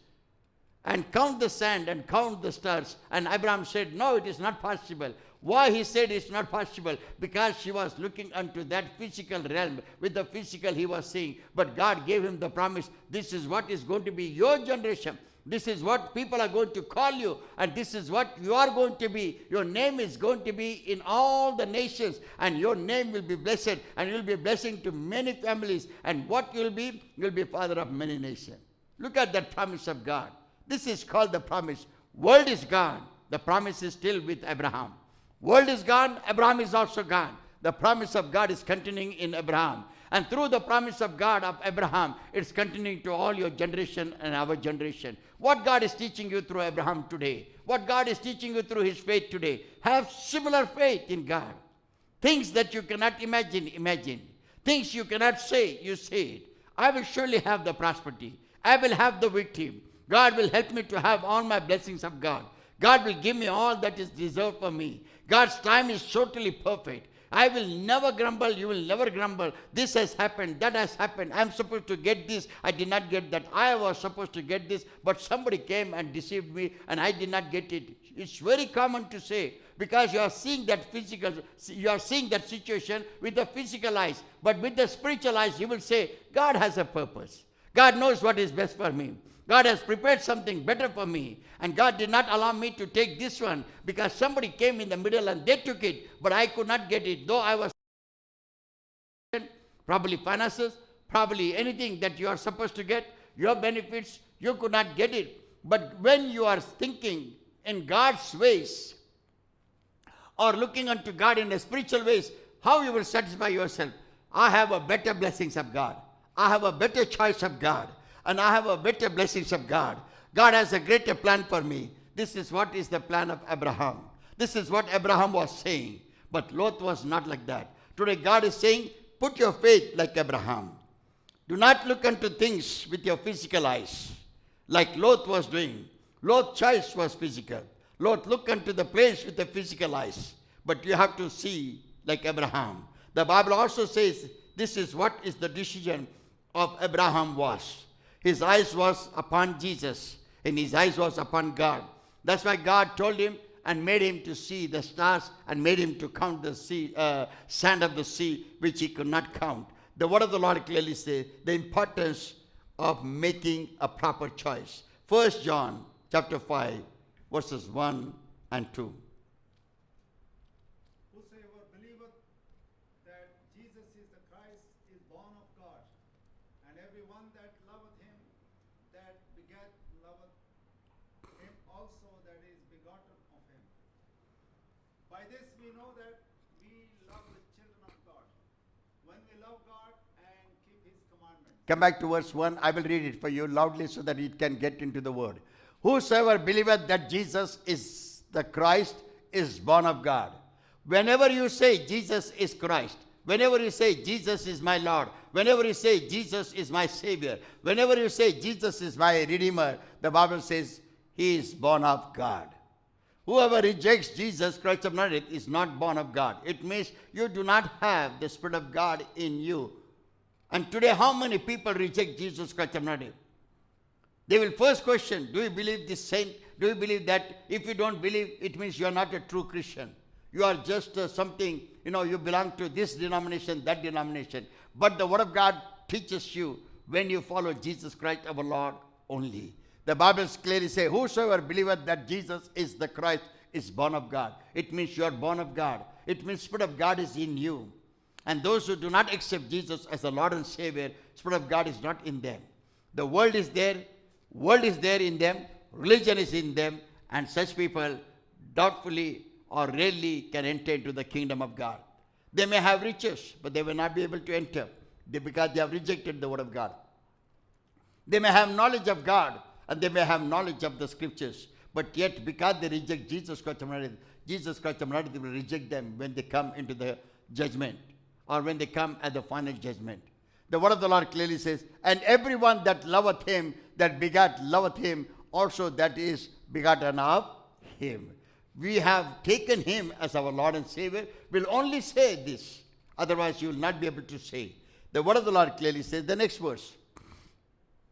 And count the sand and count the stars. And Abraham said, no, it is not possible. Why he said it's not possible? Because he was looking unto that physical realm. With the physical he was seeing. But God gave him the promise, this is what is going to be your generation. This is what people are going to call you. And this is what you are going to be. Your name is going to be in all the nations. And your name will be blessed. And you will be a blessing to many families. And what you will be? You will be father of many nations. Look at that promise of God. This is called the promise. World is gone. The promise is still with Abraham. World is gone. Abraham is also gone. The promise of God is continuing in Abraham. And through the promise of God of Abraham, it's continuing to all your generation and our generation. What God is teaching you through Abraham today, what God is teaching you through his faith today, have similar faith in God. Things that you cannot imagine, imagine. Things you cannot say, you say it. I will surely have the prosperity. I will have the victory. God will help me to have all my blessings of God. God will give me all that is deserved for me. God's time is totally perfect. I will never grumble. You will never grumble. This has happened. That has happened. I am supposed to get this. I did not get that. I was supposed to get this. But somebody came and deceived me and I did not get it. It's very common to say, because you are seeing that physical, you are seeing that situation with the physical eyes. But with the spiritual eyes, you will say, God has a purpose. God knows what is best for me. God has prepared something better for me. And God did not allow me to take this one because somebody came in the middle and they took it, but I could not get it. Though I was probably finances, probably anything that you are supposed to get, your benefits, you could not get it. But when you are thinking in God's ways or looking unto God in a spiritual ways, how you will satisfy yourself? I have a better blessings of God. I have a better choice of God. And I have a better blessings of God. God has a greater plan for me. This is what is the plan of Abraham. This is what Abraham was saying. But Lot was not like that. Today God is saying, put your faith like Abraham. Do not look unto things with your physical eyes, like Lot was doing. Lot's choice was physical. Lot looked unto the place with the physical eyes. But you have to see like Abraham. The Bible also says this is what is the decision of Abraham was. His eyes was upon Jesus and his eyes was upon God. That's why God told him and made him to see the stars and made him to count the sea, sand of the sea, which he could not count. The word of the Lord clearly says the importance of making a proper choice. 1 John chapter 5, verses 1 and 2. Whosoever believeth that Jesus is the Christ is born of God, and every one that loveth him that begat loveth him also that is begotten of him. By this we know that we love the children of God, when we love God and keep his commandments. Come back to verse 1. I will read it for you loudly so that it can get into the word. Whosoever believeth that Jesus is the Christ is born of God. Whenever you say Jesus is Christ, whenever you say Jesus is my Lord, whenever you say Jesus is my Savior, whenever you say Jesus is my Redeemer, the Bible says he is born of God. Whoever rejects Jesus Christ of Nazareth is not born of God. It means you do not have the Spirit of God in you. And today, how many people reject Jesus Christ of Nazareth? They will first question, do you believe this saint? Do you believe that? If you don't believe, it means you are not a true Christian. You are just something, you belong to this denomination, that denomination. But the Word of God teaches you when you follow Jesus Christ our Lord only. The Bible clearly says, whosoever believeth that Jesus is the Christ is born of God. It means you are born of God. It means Spirit of God is in you. And those who do not accept Jesus as the Lord and Savior, Spirit of God is not in them. The world is there in them, religion is in them, and such people doubtfully or rarely can enter into the kingdom of God. They may have riches, but they will not be able to enter because they have rejected the Word of God. They may have knowledge of God, and they may have knowledge of the Scriptures, but yet because they reject Jesus Christ of Nazareth, Jesus Christ of Nazareth will reject them when they come into the judgment, or when they come at the final judgment. The word of the Lord clearly says, and everyone that loveth him, that begat, loveth him, also that is begotten of him. We have taken him as our Lord and Savior. We'll only say this. Otherwise, you will not be able to say. The word of the Lord clearly says, the next verse.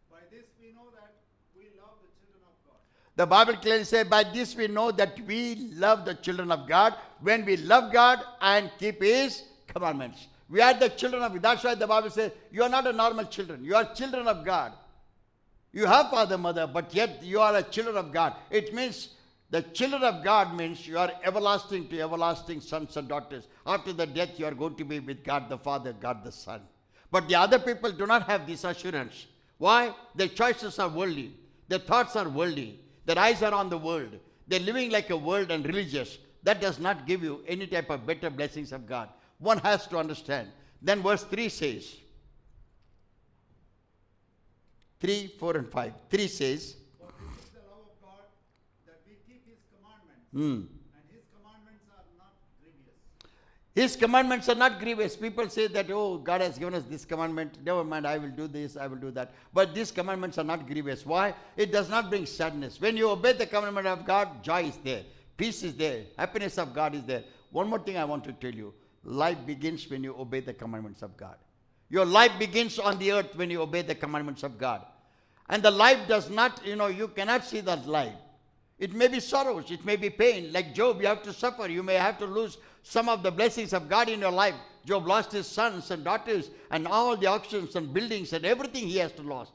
By this we know that we love the children of God. The Bible clearly says, by this we know that we love the children of God, when we love God and keep his commandments. We are the children of God. That's why the Bible says, you are not a normal children. You are children of God. You have father, mother, but yet you are a children of God. It means the children of God means you are everlasting to everlasting sons and daughters. After the death, you are going to be with God the Father, God the Son. But the other people do not have this assurance. Why? Their choices are worldly. Their thoughts are worldly. Their eyes are on the world. They're living like a world and religious. That does not give you any type of better blessings of God. One has to understand. Then verse 3 says, 3, 4 and 5. 3 says, For this is the love of God, that we keep his commandments, hmm. and his commandments are not grievous. His commandments are not grievous. People say that, oh, God has given us this commandment. Never mind, I will do this, I will do that. But these commandments are not grievous. Why? It does not bring sadness. When you obey the commandment of God, joy is there. Peace is there. Happiness of God is there. One more thing I want to tell you. Life begins when you obey the commandments of God. Your life begins on the earth when you obey the commandments of God. And the life does not, you cannot see that life. It may be sorrows, it may be pain. Like Job, you have to suffer. You may have to lose some of the blessings of God in your life. Job lost his sons and daughters and all the auctions and buildings and everything he has to lost.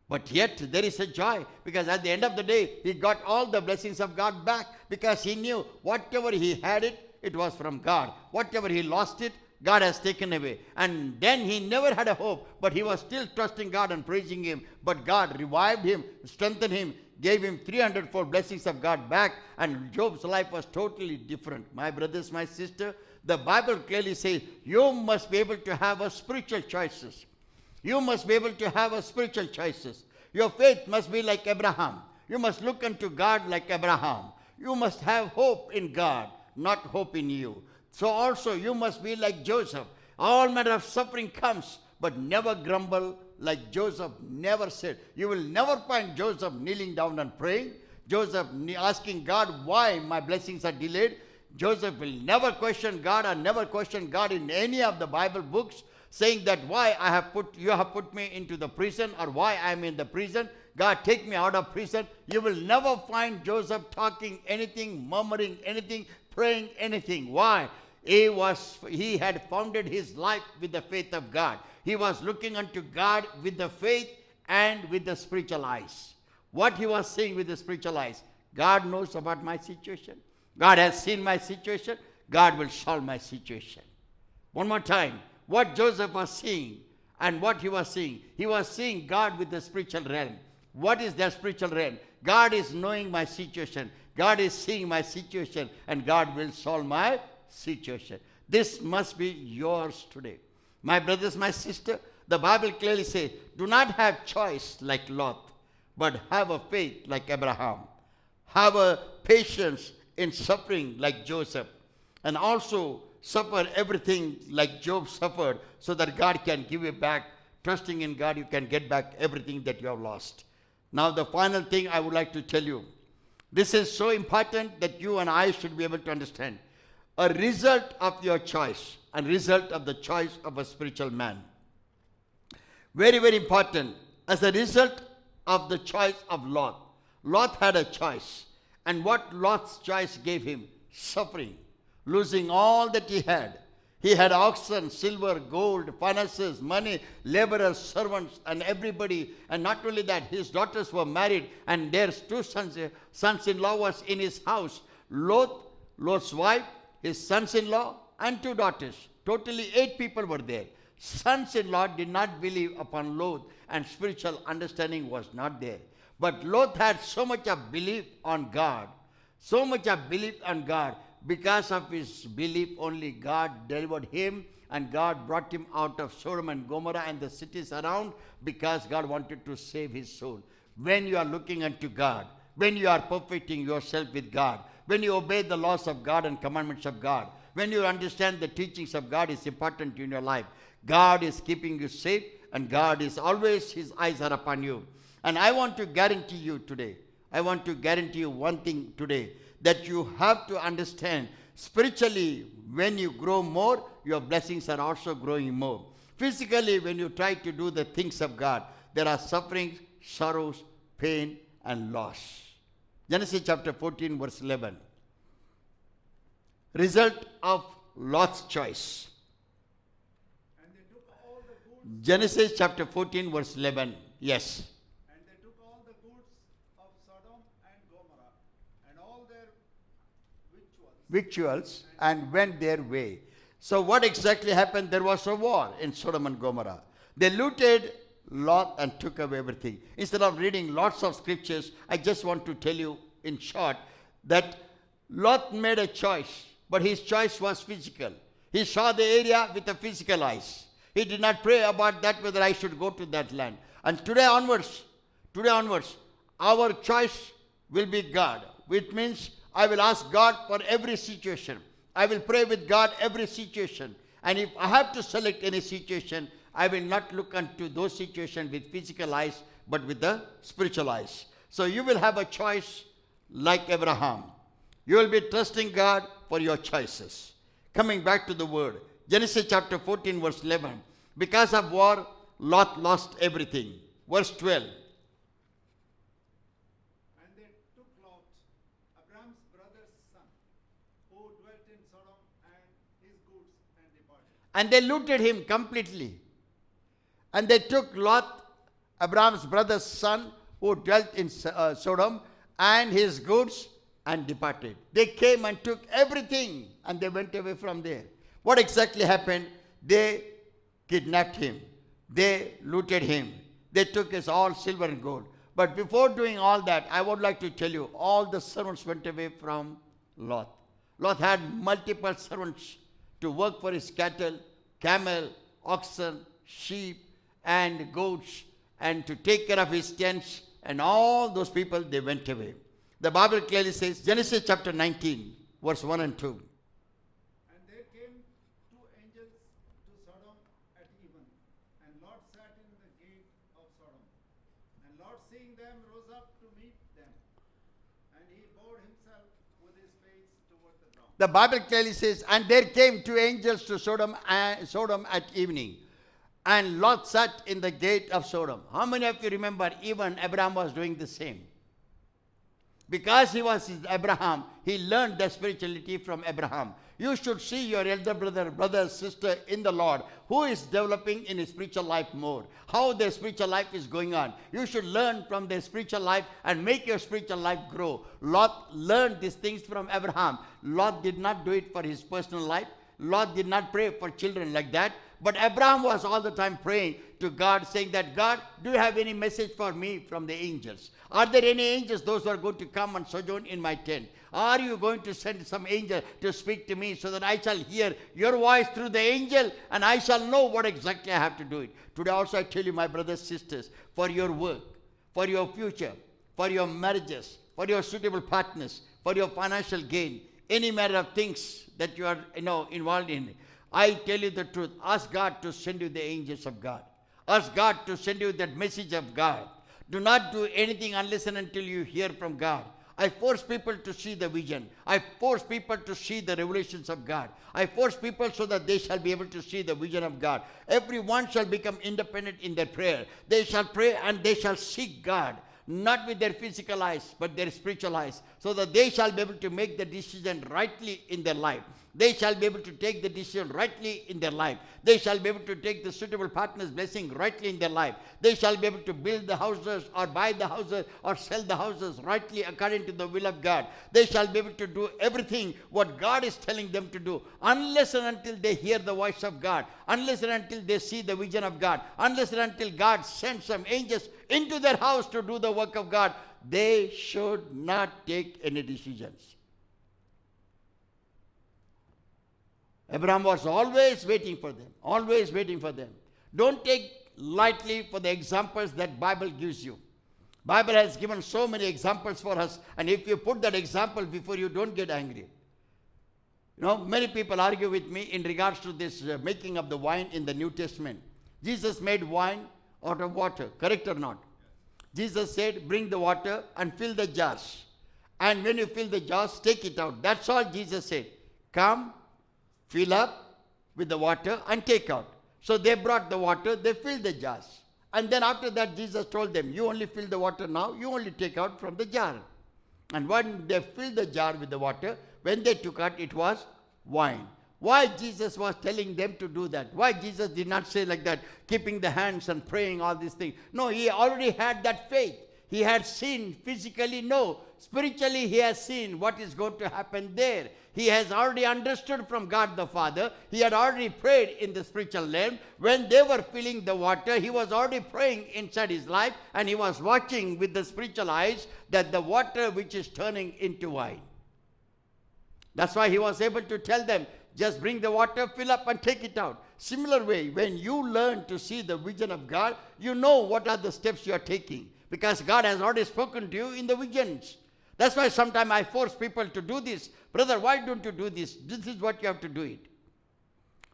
But yet there is a joy, because at the end of the day, he got all the blessings of God back, because he knew whatever he had it was from God. Whatever he lost it, God has taken away. And then he never had a hope, but he was still trusting God and praising him. But God revived him, strengthened him, gave him 304 blessings of God back, and Job's life was totally different. My brothers, my sister, the Bible clearly says you must be able to have a spiritual choices. You must be able to have a spiritual choices. Your faith must be like Abraham. You must look unto God like Abraham. You must have hope in God, not hope in you. So also you must be like Joseph. All manner of suffering comes, but never grumble like Joseph never said. You will never find Joseph kneeling down and praying. Joseph asking God why my blessings are delayed. Joseph will never question God or never question God in any of the Bible books, saying that why you have put me into the prison, or why I am in the prison. God, take me out of prison. You will never find Joseph talking anything, murmuring anything, praying anything. Why? He had founded his life with the faith of God. He was looking unto God with the faith and with the spiritual eyes. What he was saying with the spiritual eyes? God knows about my situation. God has seen my situation. God will solve my situation. One more time. What Joseph was seeing and what he was seeing God with the spiritual realm. What is that spiritual realm? God is knowing my situation. God is seeing my situation, and God will solve my situation. This must be yours today. My brothers, my sister, the Bible clearly says, do not have choice like Lot, but have a faith like Abraham. Have a patience in suffering like Joseph, and also suffer everything like Job suffered, so that God can give you back. Trusting in God, you can get back everything that you have lost. Now, the final thing I would like to tell you, this is so important that you and I should be able to understand. A result of your choice, a result of the choice of a spiritual man. Very, very important. As a result of the choice of Lot, Lot had a choice. And what Lot's choice gave him? Suffering. Losing all that he had. He had oxen, silver, gold, finances, money, laborers, servants, and everybody. And not only that, his daughters were married, and their two sons-in-law was in his house. Lot's wife, his sons-in-law, and two daughters. Totally 8 people were there. Sons-in-law did not believe upon Lot, and spiritual understanding was not there. But Lot had so much of belief on God, so much of belief on God. Because of his belief only, God delivered him, and God brought him out of Sodom and Gomorrah and the cities around, because God wanted to save his soul. When you are looking unto God, when you are perfecting yourself with God, when you obey the laws of God and commandments of God, when you understand the teachings of God is important in your life, God is keeping you safe, and God is always, his eyes are upon you. And I want to guarantee you today, I want to guarantee you one thing today, that you have to understand spiritually, when you grow more, your blessings are also growing more. Physically, when you try to do the things of God, there are sufferings, sorrows, pain, and loss. Genesis chapter 14, verse 11. Result of Lot's choice. And they took all the goods. Genesis chapter 14, verse 11. Yes. And they took all the goods of Sodom and Gomorrah, and all their Victuals, and went their way. So what exactly happened? There was a war in Sodom and Gomorrah. They looted Lot and took away everything. Instead of reading lots of scriptures, I just want to tell you in short that Lot made a choice, but his choice was physical. He saw the area with the physical eyes. He did not pray about that, whether I should go to that land. And today onwards, our choice will be God, which means I will ask God for every situation. I will pray with God every situation. And if I have to select any situation, I will not look unto those situations with physical eyes, but with the spiritual eyes. So you will have a choice like Abraham. You will be trusting God for your choices. Coming back to the word, Genesis chapter 14, verse 11. Because of war, Lot lost everything. Verse 12. And they took Lot, Abram's brother's son, who dwelt in Sodom, and his goods, and departed. And they looted him completely. And they took Lot, Abram's brother's son, who dwelt in Sodom, and his goods, and departed. They came and took everything, and they went away from there. What exactly happened? They kidnapped him. They looted him. They took his all silver and gold. But before doing all that, I would like to tell you, all the servants went away from Lot. Lot had multiple servants to work for his cattle, camel, oxen, sheep, and goats, and to take care of his tents, and all those people, they went away. The Bible clearly says, Genesis chapter 19, verse 1 and 2. And there came 2 angels to Sodom at even, and Lot sat in the gate of Sodom. And Lot, seeing them, rose up to meet them, and he bowed himself with his face toward the The Bible clearly says, and there came two angels to Sodom at evening. And Lot sat in the gate of Sodom. How many of you remember even Abraham was doing the same? Because he was Abraham, he learned the spirituality from Abraham. You should see your elder brother, sister in the Lord who is developing in his spiritual life more. How their spiritual life is going on. You should learn from their spiritual life and make your spiritual life grow. Lot learned these things from Abraham. Lot did not do it for his personal life. Lot did not pray for children like that. But Abraham was all the time praying to God, saying that, God, do you have any message for me from the angels? Are there any angels, those who are going to come and sojourn in my tent? Are you going to send some angel to speak to me so that I shall hear your voice through the angel and I shall know what exactly I have to do it? Today also I tell you, my brothers, sisters, for your work, for your future, for your marriages, for your suitable partners, for your financial gain, any matter of things that you are involved in, I tell you the truth. Ask God to send you the angels of God. Ask God to send you that message of God. Do not do anything unless and until you hear from God. I force people to see the vision. I force people to see the revelations of God. I force people so that they shall be able to see the vision of God. Everyone shall become independent in their prayer. They shall pray and they shall seek God. Not with their physical eyes, but their spiritual eyes, so that they shall be able to make the decision rightly in their life. They shall be able to take the decision rightly in their life. They shall be able to take the suitable partner's blessing rightly in their life. They shall be able to build the houses or buy the houses or sell the houses rightly according to the will of God. They shall be able to do everything what God is telling them to do, unless and until they hear the voice of God, unless and until they see the vision of God, unless and until God sends some angels into their house to do the work of God. They should not take any decisions. Abraham was always waiting for them, always waiting for them. Don't take lightly for the examples that Bible gives you. Bible has given so many examples for us, and if you put that example before you, don't get angry. Many people argue with me in regards to this making of the wine in the New Testament. Jesus made wine out of water, correct or not? Jesus said, bring the water and fill the jars. And when you fill the jars, take it out. That's all Jesus said. Come, fill up with the water and take out. So they brought the water, they filled the jars. And then after that, Jesus told them, you only fill the water now, you only take out from the jar. And when they filled the jar with the water, when they took out, it was wine. Why Jesus was telling them to do that? Why Jesus did not say like that, keeping the hands and praying all these things? No, he already had that faith. He had seen physically, no. Spiritually, he has seen what is going to happen there. He has already understood from God the Father. He had already prayed in the spiritual realm. When they were filling the water, he was already praying inside his life, and he was watching with the spiritual eyes that the water which is turning into wine. That's why he was able to tell them, just bring the water, fill up and take it out. Similar way, when you learn to see the vision of God, you know what are the steps you are taking. Because God has already spoken to you in the visions. That's why sometimes I force people to do this. Brother, why don't you do this? This is what you have to do it.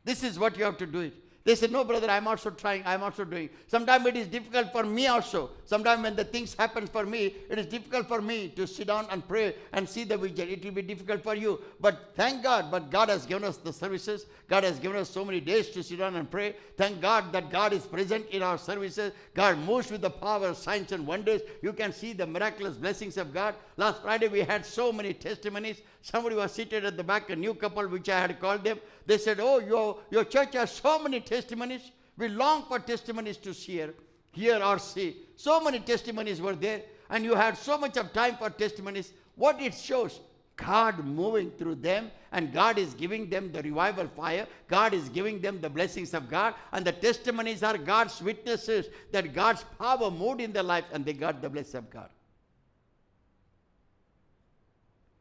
This is what you have to do it. They say, no, brother, I'm also trying, I'm also doing. Sometimes it is difficult for me also. Sometimes when the things happen for me, it is difficult for me to sit down and pray and see the vision. It will be difficult for you. But thank God, but God has given us the services. God has given us so many days to sit down and pray. Thank God that God is present in our services. God moves with the power of signs and wonders. You can see the miraculous blessings of God. Last Friday we had so many testimonies. Somebody was seated at the back, a new couple which I had called them. They said, oh, your church has so many testimonies. We long for testimonies to hear or see. So many testimonies were there, and you had so much of time for testimonies. What it shows, God moving through them, and God is giving them the revival fire. God is giving them the blessings of God, and the testimonies are God's witnesses that God's power moved in their life, and they got the blessing of God.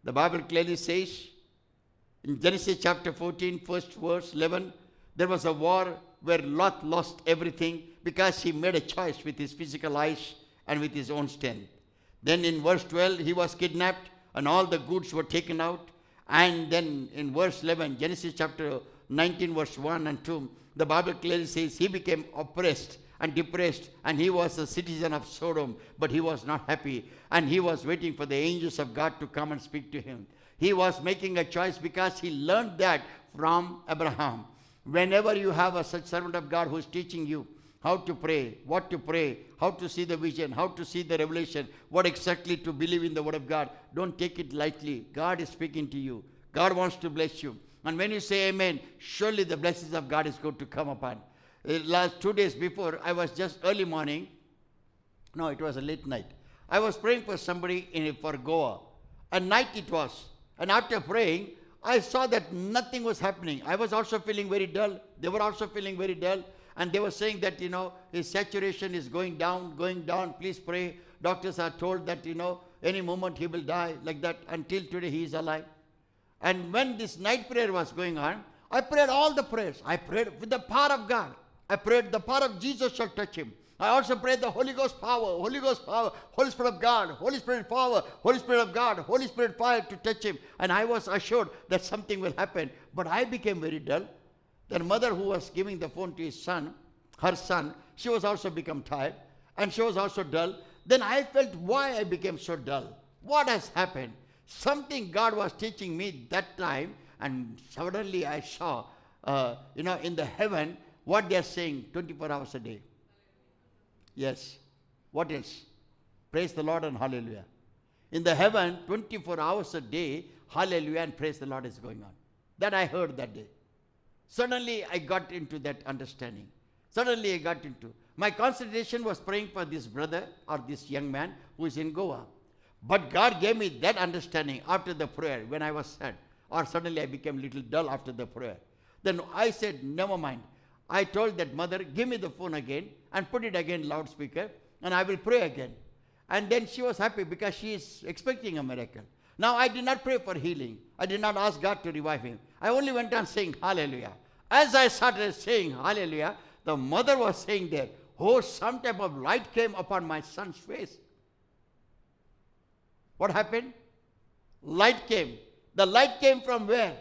The Bible clearly says, in Genesis chapter 14, first verse 11, there was a war where Lot lost everything because he made a choice with his physical eyes and with his own strength. Then in verse 12, he was kidnapped and all the goods were taken out. And then in verse 11, Genesis chapter 19, verse 1 and 2, the Bible clearly says he became oppressed and depressed, and he was a citizen of Sodom, but he was not happy, and he was waiting for the angels of God to come and speak to him. He was making a choice because he learned that from Abraham. Whenever you have a such servant of God who is teaching you how to pray, what to pray, how to see the vision, how to see the revelation, what exactly to believe in the word of God, don't take it lightly. God is speaking to you. God wants to bless you. And when you say amen, surely the blessings of God is going to come upon. Last 2 days before, I was just early morning. No, it was a late night. I was praying for somebody for Goa. At night it was. And after praying, I saw that nothing was happening. I was also feeling very dull. They were also feeling very dull. And they were saying that, his saturation is going down. Please pray. Doctors are told that, any moment he will die, like that. Until today he is alive. And when this night prayer was going on, I prayed all the prayers. I prayed with the power of God. I prayed the power of Jesus shall touch him. I also prayed the Holy Ghost power, Holy Spirit of God, Holy Spirit power, Holy Spirit of God, Holy Spirit fire to touch him. And I was assured that something will happen. But I became very dull. The mother who was giving the phone to his son, her son, she was also become tired. And she was also dull. Then I felt why I became so dull. What has happened? Something God was teaching me that time. And suddenly I saw, in the heaven, what they are saying 24 hours a day. Yes. What else? Praise the Lord and hallelujah. In the heaven, 24 hours a day, hallelujah and praise the Lord is going on. That I heard that day. Suddenly I got into that understanding. Suddenly I got into. My concentration was praying for this brother or this young man who is in Goa. But God gave me that understanding after the prayer when I was sad. Or suddenly I became a little dull after the prayer. Then I said, never mind. I told that mother, give me the phone again and put it again loudspeaker and I will pray again. And then she was happy because she is expecting a miracle. Now I did not pray for healing. I did not ask God to revive him. I only went on saying hallelujah. As I started saying hallelujah, the mother was saying there, oh, some type of light came upon my son's face. What happened? Light came. The light came from where?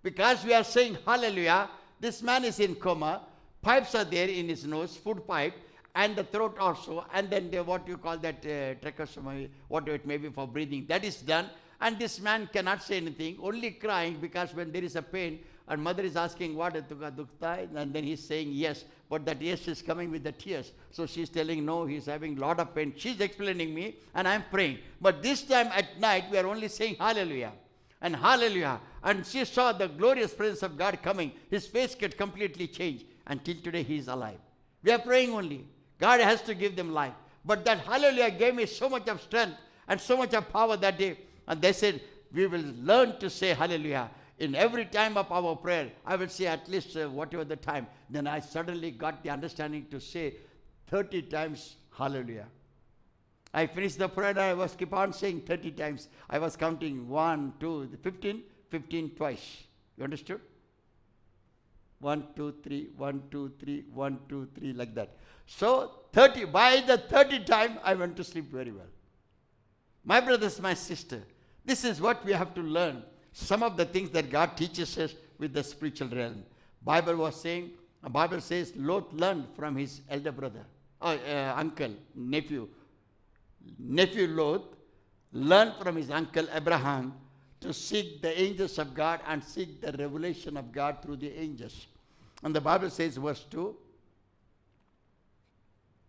Because we are saying hallelujah. This man is in coma. Pipes are there in his nose, food pipe, and the throat also. And then what you call that tracheostomy, whatever it may be for breathing. That is done. And this man cannot say anything, only crying because when there is a pain, and mother is asking, what dukta? And then he's saying yes. But that yes is coming with the tears. So she's telling, no, he's having lot of pain. She's explaining me, and I'm praying. But this time at night, we are only saying hallelujah. And hallelujah. And she saw the glorious presence of God coming. His face get completely changed. Until today he is alive. We are praying only. God has to give them life. But that hallelujah gave me so much of strength and so much of power that day. And they said, we will learn to say hallelujah. In every time of our prayer, I will say at least whatever the time. Then I suddenly got the understanding to say 30 times hallelujah. I finished the prayer and I was keep on saying 30 times. I was counting 1, 2, 15 twice. You understood? 1, 2, 3, 1, 2, 3, 1, 2, 3, like that. So 30, by the 30th time, I went to sleep very well. My brothers, my sister, this is what we have to learn. Some of the things that God teaches us with the spiritual realm. Bible says, Lot learned from his elder brother, uncle, nephew. Nephew Lot learned from his uncle Abraham to seek the angels of God and seek the revelation of God through the angels. And the Bible says, verse 2.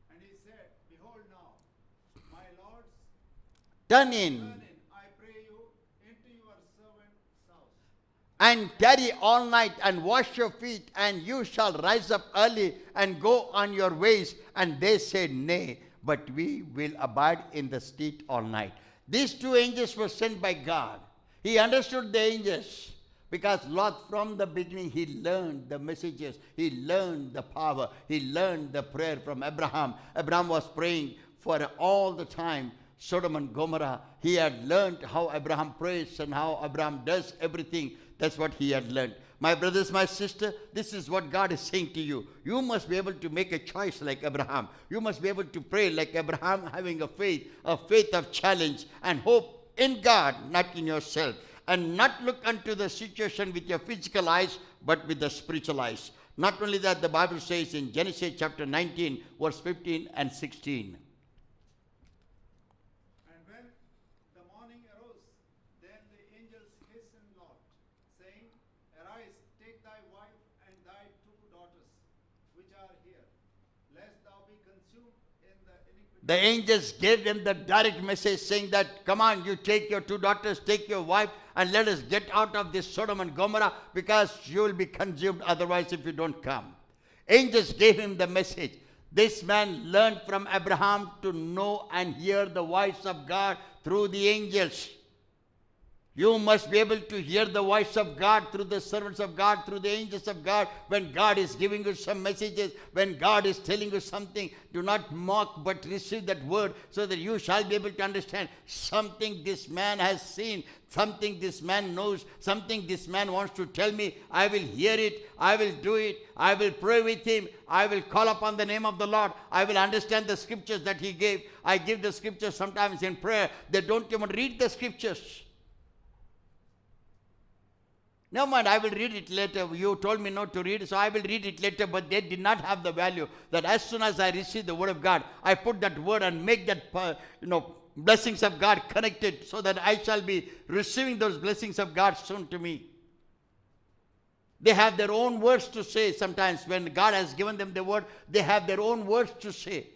And he said, behold now, my lords, Turn in I pray you, into your servant's house. and tarry all night and wash your feet, and you shall rise up early and go on your ways. And they said, nay, but we will abide in the street all night. These two angels were sent by God. He understood the angels because Lot from the beginning he learned the messages. He learned the power. He learned the prayer from Abraham. Abraham was praying for all the time. Sodom and Gomorrah. He had learned how Abraham prays and how Abraham does everything. That's what he had learned. My brothers, my sister, this is what God is saying to you. You must be able to make a choice like Abraham. You must be able to pray like Abraham, having a faith of challenge and hope in God, not in yourself. And not look unto the situation with your physical eyes, but with the spiritual eyes. Not only that, the Bible says in Genesis chapter 19, verse 15 and 16. And when the morning arose, then the angels consumed in the iniquity. The angels gave them the direct message saying that, come on, you take your two daughters, take your wife, and let us get out of this Sodom and Gomorrah, because you will be consumed otherwise if you don't come. Angels gave him the message. This man learned from Abraham to know and hear the voice of God through the angels. You must be able to hear the voice of God through the servants of God, through the angels of God. When God is giving you some messages, when God is telling you something, do not mock but receive that word, so that you shall be able to understand something this man has seen, something this man knows, something this man wants to tell me. I will hear it, I will do it, I will pray with him, I will call upon the name of the Lord, I will understand the scriptures that he gave. I give the scriptures sometimes in prayer. They don't even read the scriptures. No mind, I will read it later. You told me not to read, so I will read it later. But they did not have the value that as soon as I receive the word of God, I put that word and make that, blessings of God connected, so that I shall be receiving those blessings of God soon to me. They have their own words to say sometimes. When God has given them the word, they have their own words to say.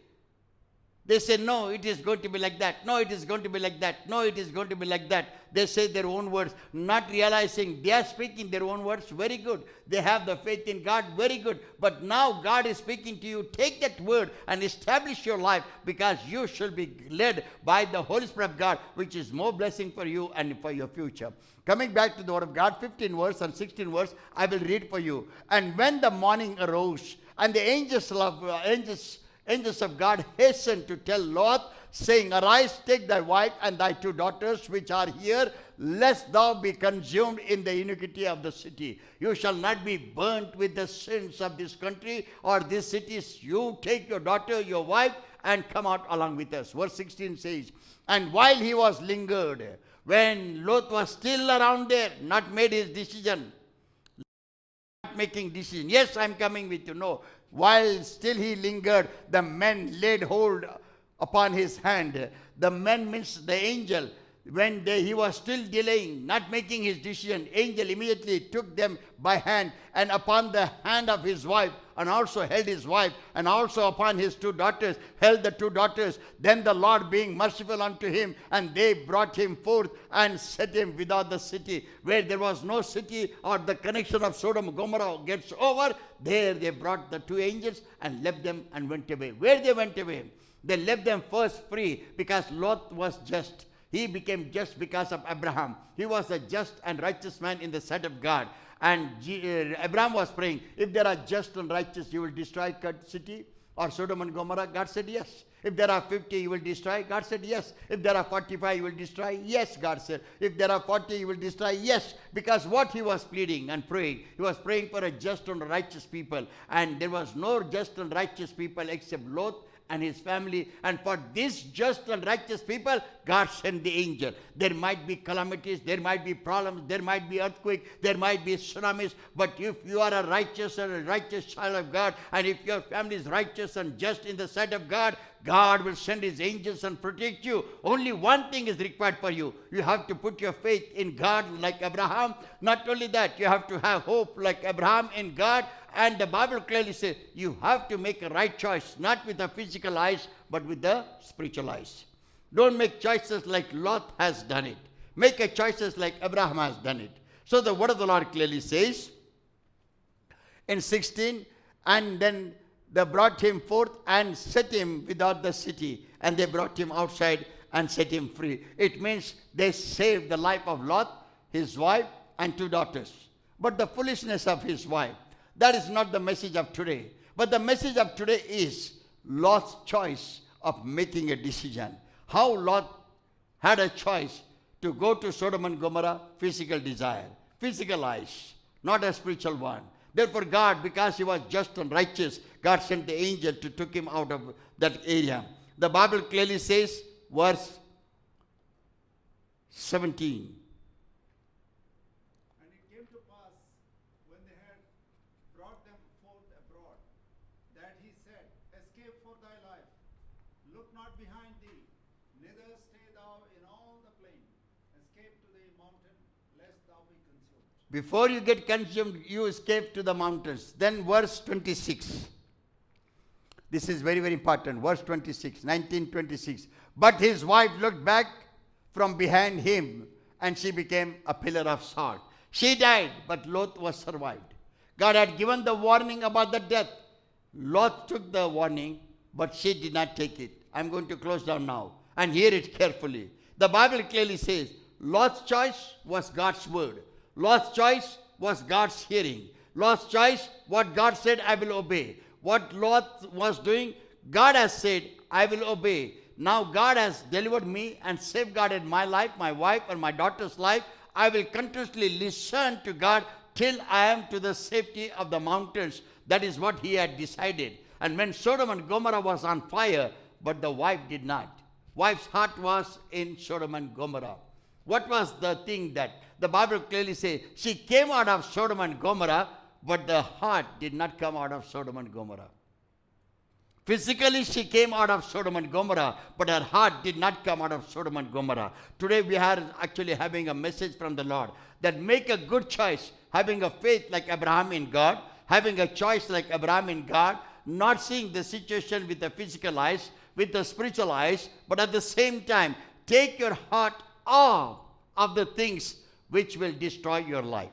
They say, no, it is going to be like that. No, it is going to be like that. No, it is going to be like that. They say their own words, not realizing they are speaking their own words. Very good. They have the faith in God. Very good. But now God is speaking to you. Take that word and establish your life, because you shall be led by the Holy Spirit of God, which is more blessing for you and for your future. Coming back to the word of God, 15 verse and 16 verse, I will read for you. And when the morning arose, and the angels of God hastened to tell Lot, saying, arise, take thy wife and thy two daughters which are here, lest thou be consumed in the iniquity of the city. You shall not be burnt with the sins of this country or these cities. You take your daughter, your wife, and come out along with us. Verse 16 says, and while he was lingered, when Lot was still around there, not made his decision, not making decision, yes, I'm coming with you, no. While still he lingered, the men laid hold upon his hand. The men means the angel. When he was still delaying, not making his decision, angel immediately took them by hand, and upon the hand of his wife, and also held his wife, and also upon his two daughters, held the two daughters. Then the Lord being merciful unto him, and they brought him forth and set him without the city. Where there was no city, or the connection of Sodom and Gomorrah gets over, there they brought the two angels and left them and went away. Where they went away? They left them first free, because Lot was just. He became just because of Abraham. He was a just and righteous man in the sight of God. And Abraham was praying, if there are just and righteous, you will destroy city or Sodom and Gomorrah. God said yes. If there are 50, you will destroy. God said yes. If there are 45, you will destroy. Yes, God said. If there are 40, you will destroy. Yes. Because what he was pleading and praying, he was praying for a just and righteous people. And there was no just and righteous people except Lot and his family. And for these just and righteous people, God sent the angel. There might be calamities, there might be problems, there might be earthquake, there might be tsunamis, but if you are a righteous child of God, and if your family is righteous and just in the sight of God, God will send his angels and protect you. Only one thing is required for you. You have to put your faith in God like Abraham. Not only that, you have to have hope like Abraham in God. And the Bible clearly says you have to make a right choice, not with the physical eyes, but with the spiritual eyes. Don't make choices like Lot has done it. Make a choices like Abraham has done it. So the word of the Lord clearly says in 16, and then they brought him forth and set him without the city. And they brought him outside and set him free. It means they saved the life of Lot, his wife, and two daughters. But the foolishness of his wife, that is not the message of today. But the message of today is Lot's choice of making a decision. How Lot had a choice to go to Sodom and Gomorrah, physical desire, physical eyes, not a spiritual one. Therefore God, because he was just and righteous, God sent the angel to take him out of that area. The Bible clearly says, verse 17. And it came to pass, when they had brought them forth abroad, that he said, escape for thy life. Look not behind thee, neither stay thou in all the plain. Escape to the mountain, lest thou be consumed. Before you get consumed, you escape to the mountains. Then verse 26. This is very, very important. Verse 26, 19:26. But his wife looked back from behind him, and she became a pillar of salt. She died, but Lot was survived. God had given the warning about the death. Lot took the warning, but she did not take it. I'm going to close down now and hear it carefully. The Bible clearly says Lot's choice was God's word. Lot's choice was God's hearing. Lot's choice, what God said, I will obey. What Lot was doing, God has said, I will obey. Now God has delivered me and safeguarded my life, my wife, and my daughter's life. I will continuously listen to God till I am to the safety of the mountains. That is what he had decided. And when Sodom and Gomorrah was on fire, but the wife did not. Wife's heart was in Sodom and Gomorrah. What was the thing that the Bible clearly says? She came out of Sodom and Gomorrah, but the heart did not come out of Sodom and Gomorrah. Physically, she came out of Sodom and Gomorrah, but her heart did not come out of Sodom and Gomorrah. Today, we are actually having a message from the Lord that make a good choice, having a faith like Abraham in God, having a choice like Abraham in God, not seeing the situation with the physical eyes, with the spiritual eyes, but at the same time, take your heart off of the things which will destroy your life,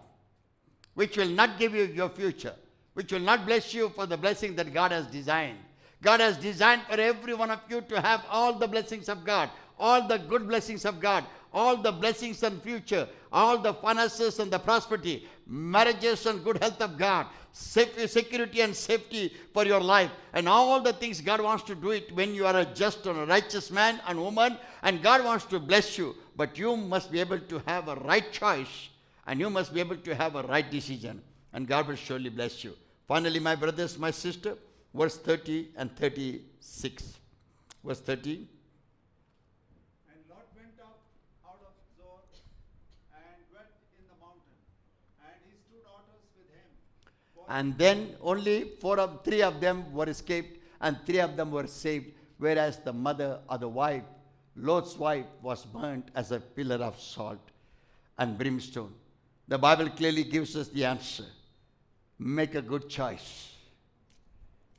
which will not give you your future, which will not bless you for the blessing that God has designed. God has designed for every one of you to have all the blessings of God, all the good blessings of God, all the blessings and future, all the finances and the prosperity, marriages and good health of God, security and safety for your life, and all the things God wants to do it when you are a just and a righteous man and woman, and God wants to bless you. But you must be able to have a right choice, and you must be able to have a right decision, and God will surely bless you. Finally, my brothers, my sister, verse 30 and 36. Verse 30. And Lot went up out of Zoar and dwelt in the mountain, and his two daughters with him. And then only three of them were escaped, and three of them were saved, whereas the mother or the wife, Lot's wife, was burnt as a pillar of salt and brimstone. The Bible clearly gives us the answer. Make a good choice.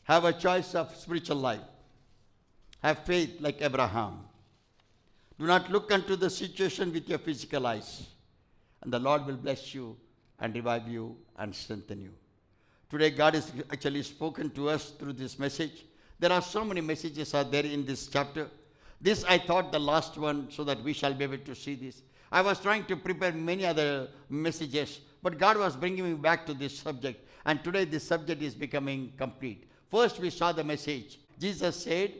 Have a choice of spiritual life. Have faith like Abraham. Do not look into the situation with your physical eyes. And the Lord will bless you and revive you and strengthen you. Today God has actually spoken to us through this message. There are so many messages are there in this chapter. This I thought the last one so that we shall be able to see this. I was trying to prepare many other messages, but God was bringing me back to this subject. And today this subject is becoming complete. First we saw the message. Jesus said,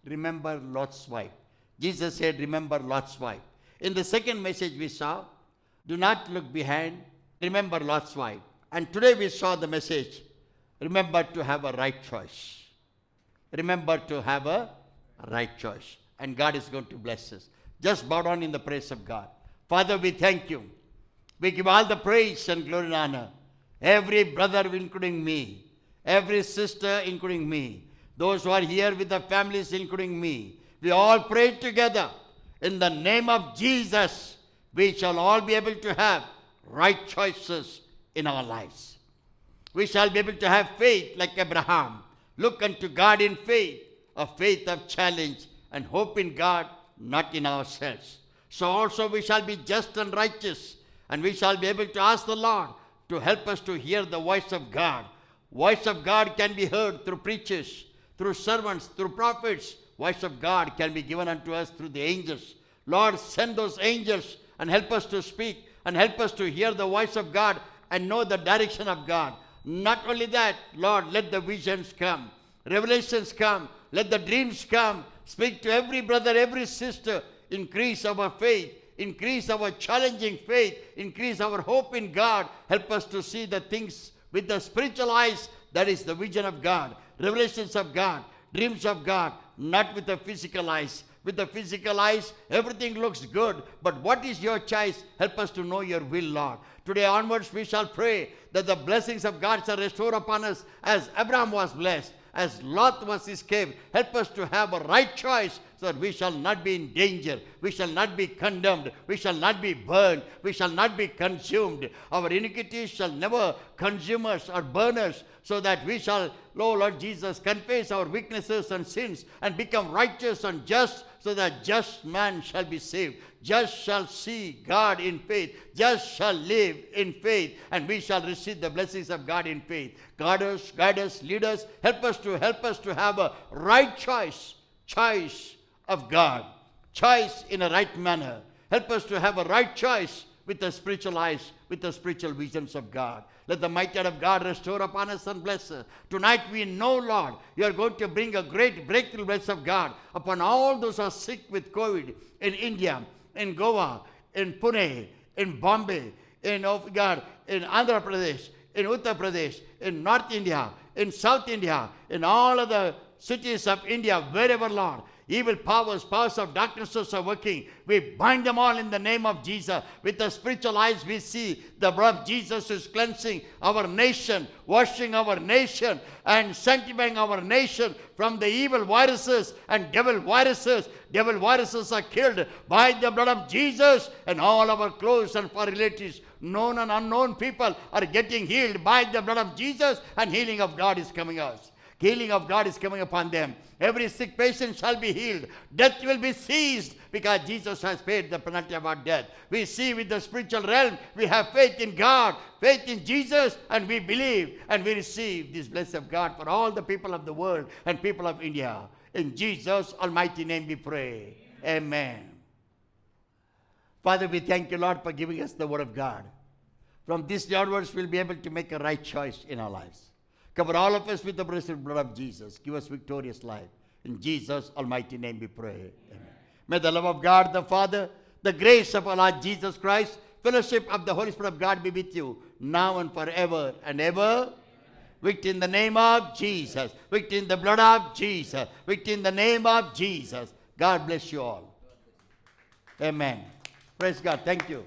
remember Lot's wife. Jesus said, remember Lot's wife. In the second message we saw, do not look behind, remember Lot's wife. And today we saw the message, remember to have a right choice. Remember to have a right choice. And God is going to bless us. Just bow down in the praise of God. Father, we thank you. We give all the praise and glory and honor. Every brother, including me. Every sister, including me. Those who are here with the families, including me. We all pray together. In the name of Jesus, we shall all be able to have right choices in our lives. We shall be able to have faith like Abraham. Look unto God in faith, a faith of challenge, and hope in God, not in ourselves. So also we shall be just and righteous, and we shall be able to ask the Lord to help us to hear the voice of God. Voice of God can be heard through preachers, through servants, through prophets. Voice of God can be given unto us through the angels. Lord, send those angels and help us to speak and help us to hear the voice of God and know the direction of God. Not only that, Lord, let the visions come, revelations come, let the dreams come. Speak to every brother, every sister. Increase our faith, increase our challenging faith, increase our hope in God. Help us to see the things with the spiritual eyes. That is the vision of God, revelations of God, dreams of God, not with the physical eyes. With the physical eyes, everything looks good. But what is your choice? Help us to know your will, Lord. Today onwards, we shall pray that the blessings of God shall restore upon us as Abraham was blessed, as Lot was escaped. Help us to have a right choice so that we shall not be in danger, we shall not be condemned, we shall not be burned, we shall not be consumed. Our iniquities shall never consume us or burn us, so that we shall, Lord Jesus, confess our weaknesses and sins and become righteous and just, so that just man shall be saved. Just shall see God in faith. Just shall live in faith, and we shall receive the blessings of God in faith. Guide us, lead us, help us to have a right choice of God, choice in a right manner. Help us to have a right choice with the spiritual eyes, with the spiritual visions of God. Let the mighty hand of God restore upon us and bless us. Tonight we know, Lord, you are going to bring a great breakthrough bless of God upon all those who are sick with COVID in India, in Goa, in Pune, in Bombay, in, oh God, in Andhra Pradesh, in Uttar Pradesh, in North India, in South India, in all of the cities of India, wherever, Lord, evil powers of darkness are working. We bind them all in the name of Jesus. With the spiritual eyes we see the blood of Jesus is cleansing our nation, washing our nation, and sanctifying our nation from the evil viruses and devil viruses. Devil viruses are killed by the blood of Jesus, and all our close and far relatives, known and unknown people, are getting healed by the blood of Jesus, and healing of God is coming us. Healing of God is coming upon them. Every sick patient shall be healed. Death will be ceased, because Jesus has paid the penalty of our death. We see with the spiritual realm, we have faith in God, faith in Jesus, and we believe and we receive this blessing of God for all the people of the world and people of India. In Jesus' almighty name we pray. Amen. Father, we thank you, Lord, for giving us the word of God. From this day onwards, we'll be able to make a right choice in our lives. Cover all of us with the precious blood of Jesus. Give us victorious life. In Jesus' almighty name we pray. Amen. May the love of God the Father, the grace of our Lord Jesus Christ, fellowship of the Holy Spirit of God be with you now and forever and ever. Victory in the name of Jesus. Victory in the blood of Jesus. Victory in the name of Jesus. God bless you all. Amen. Praise God. Thank you.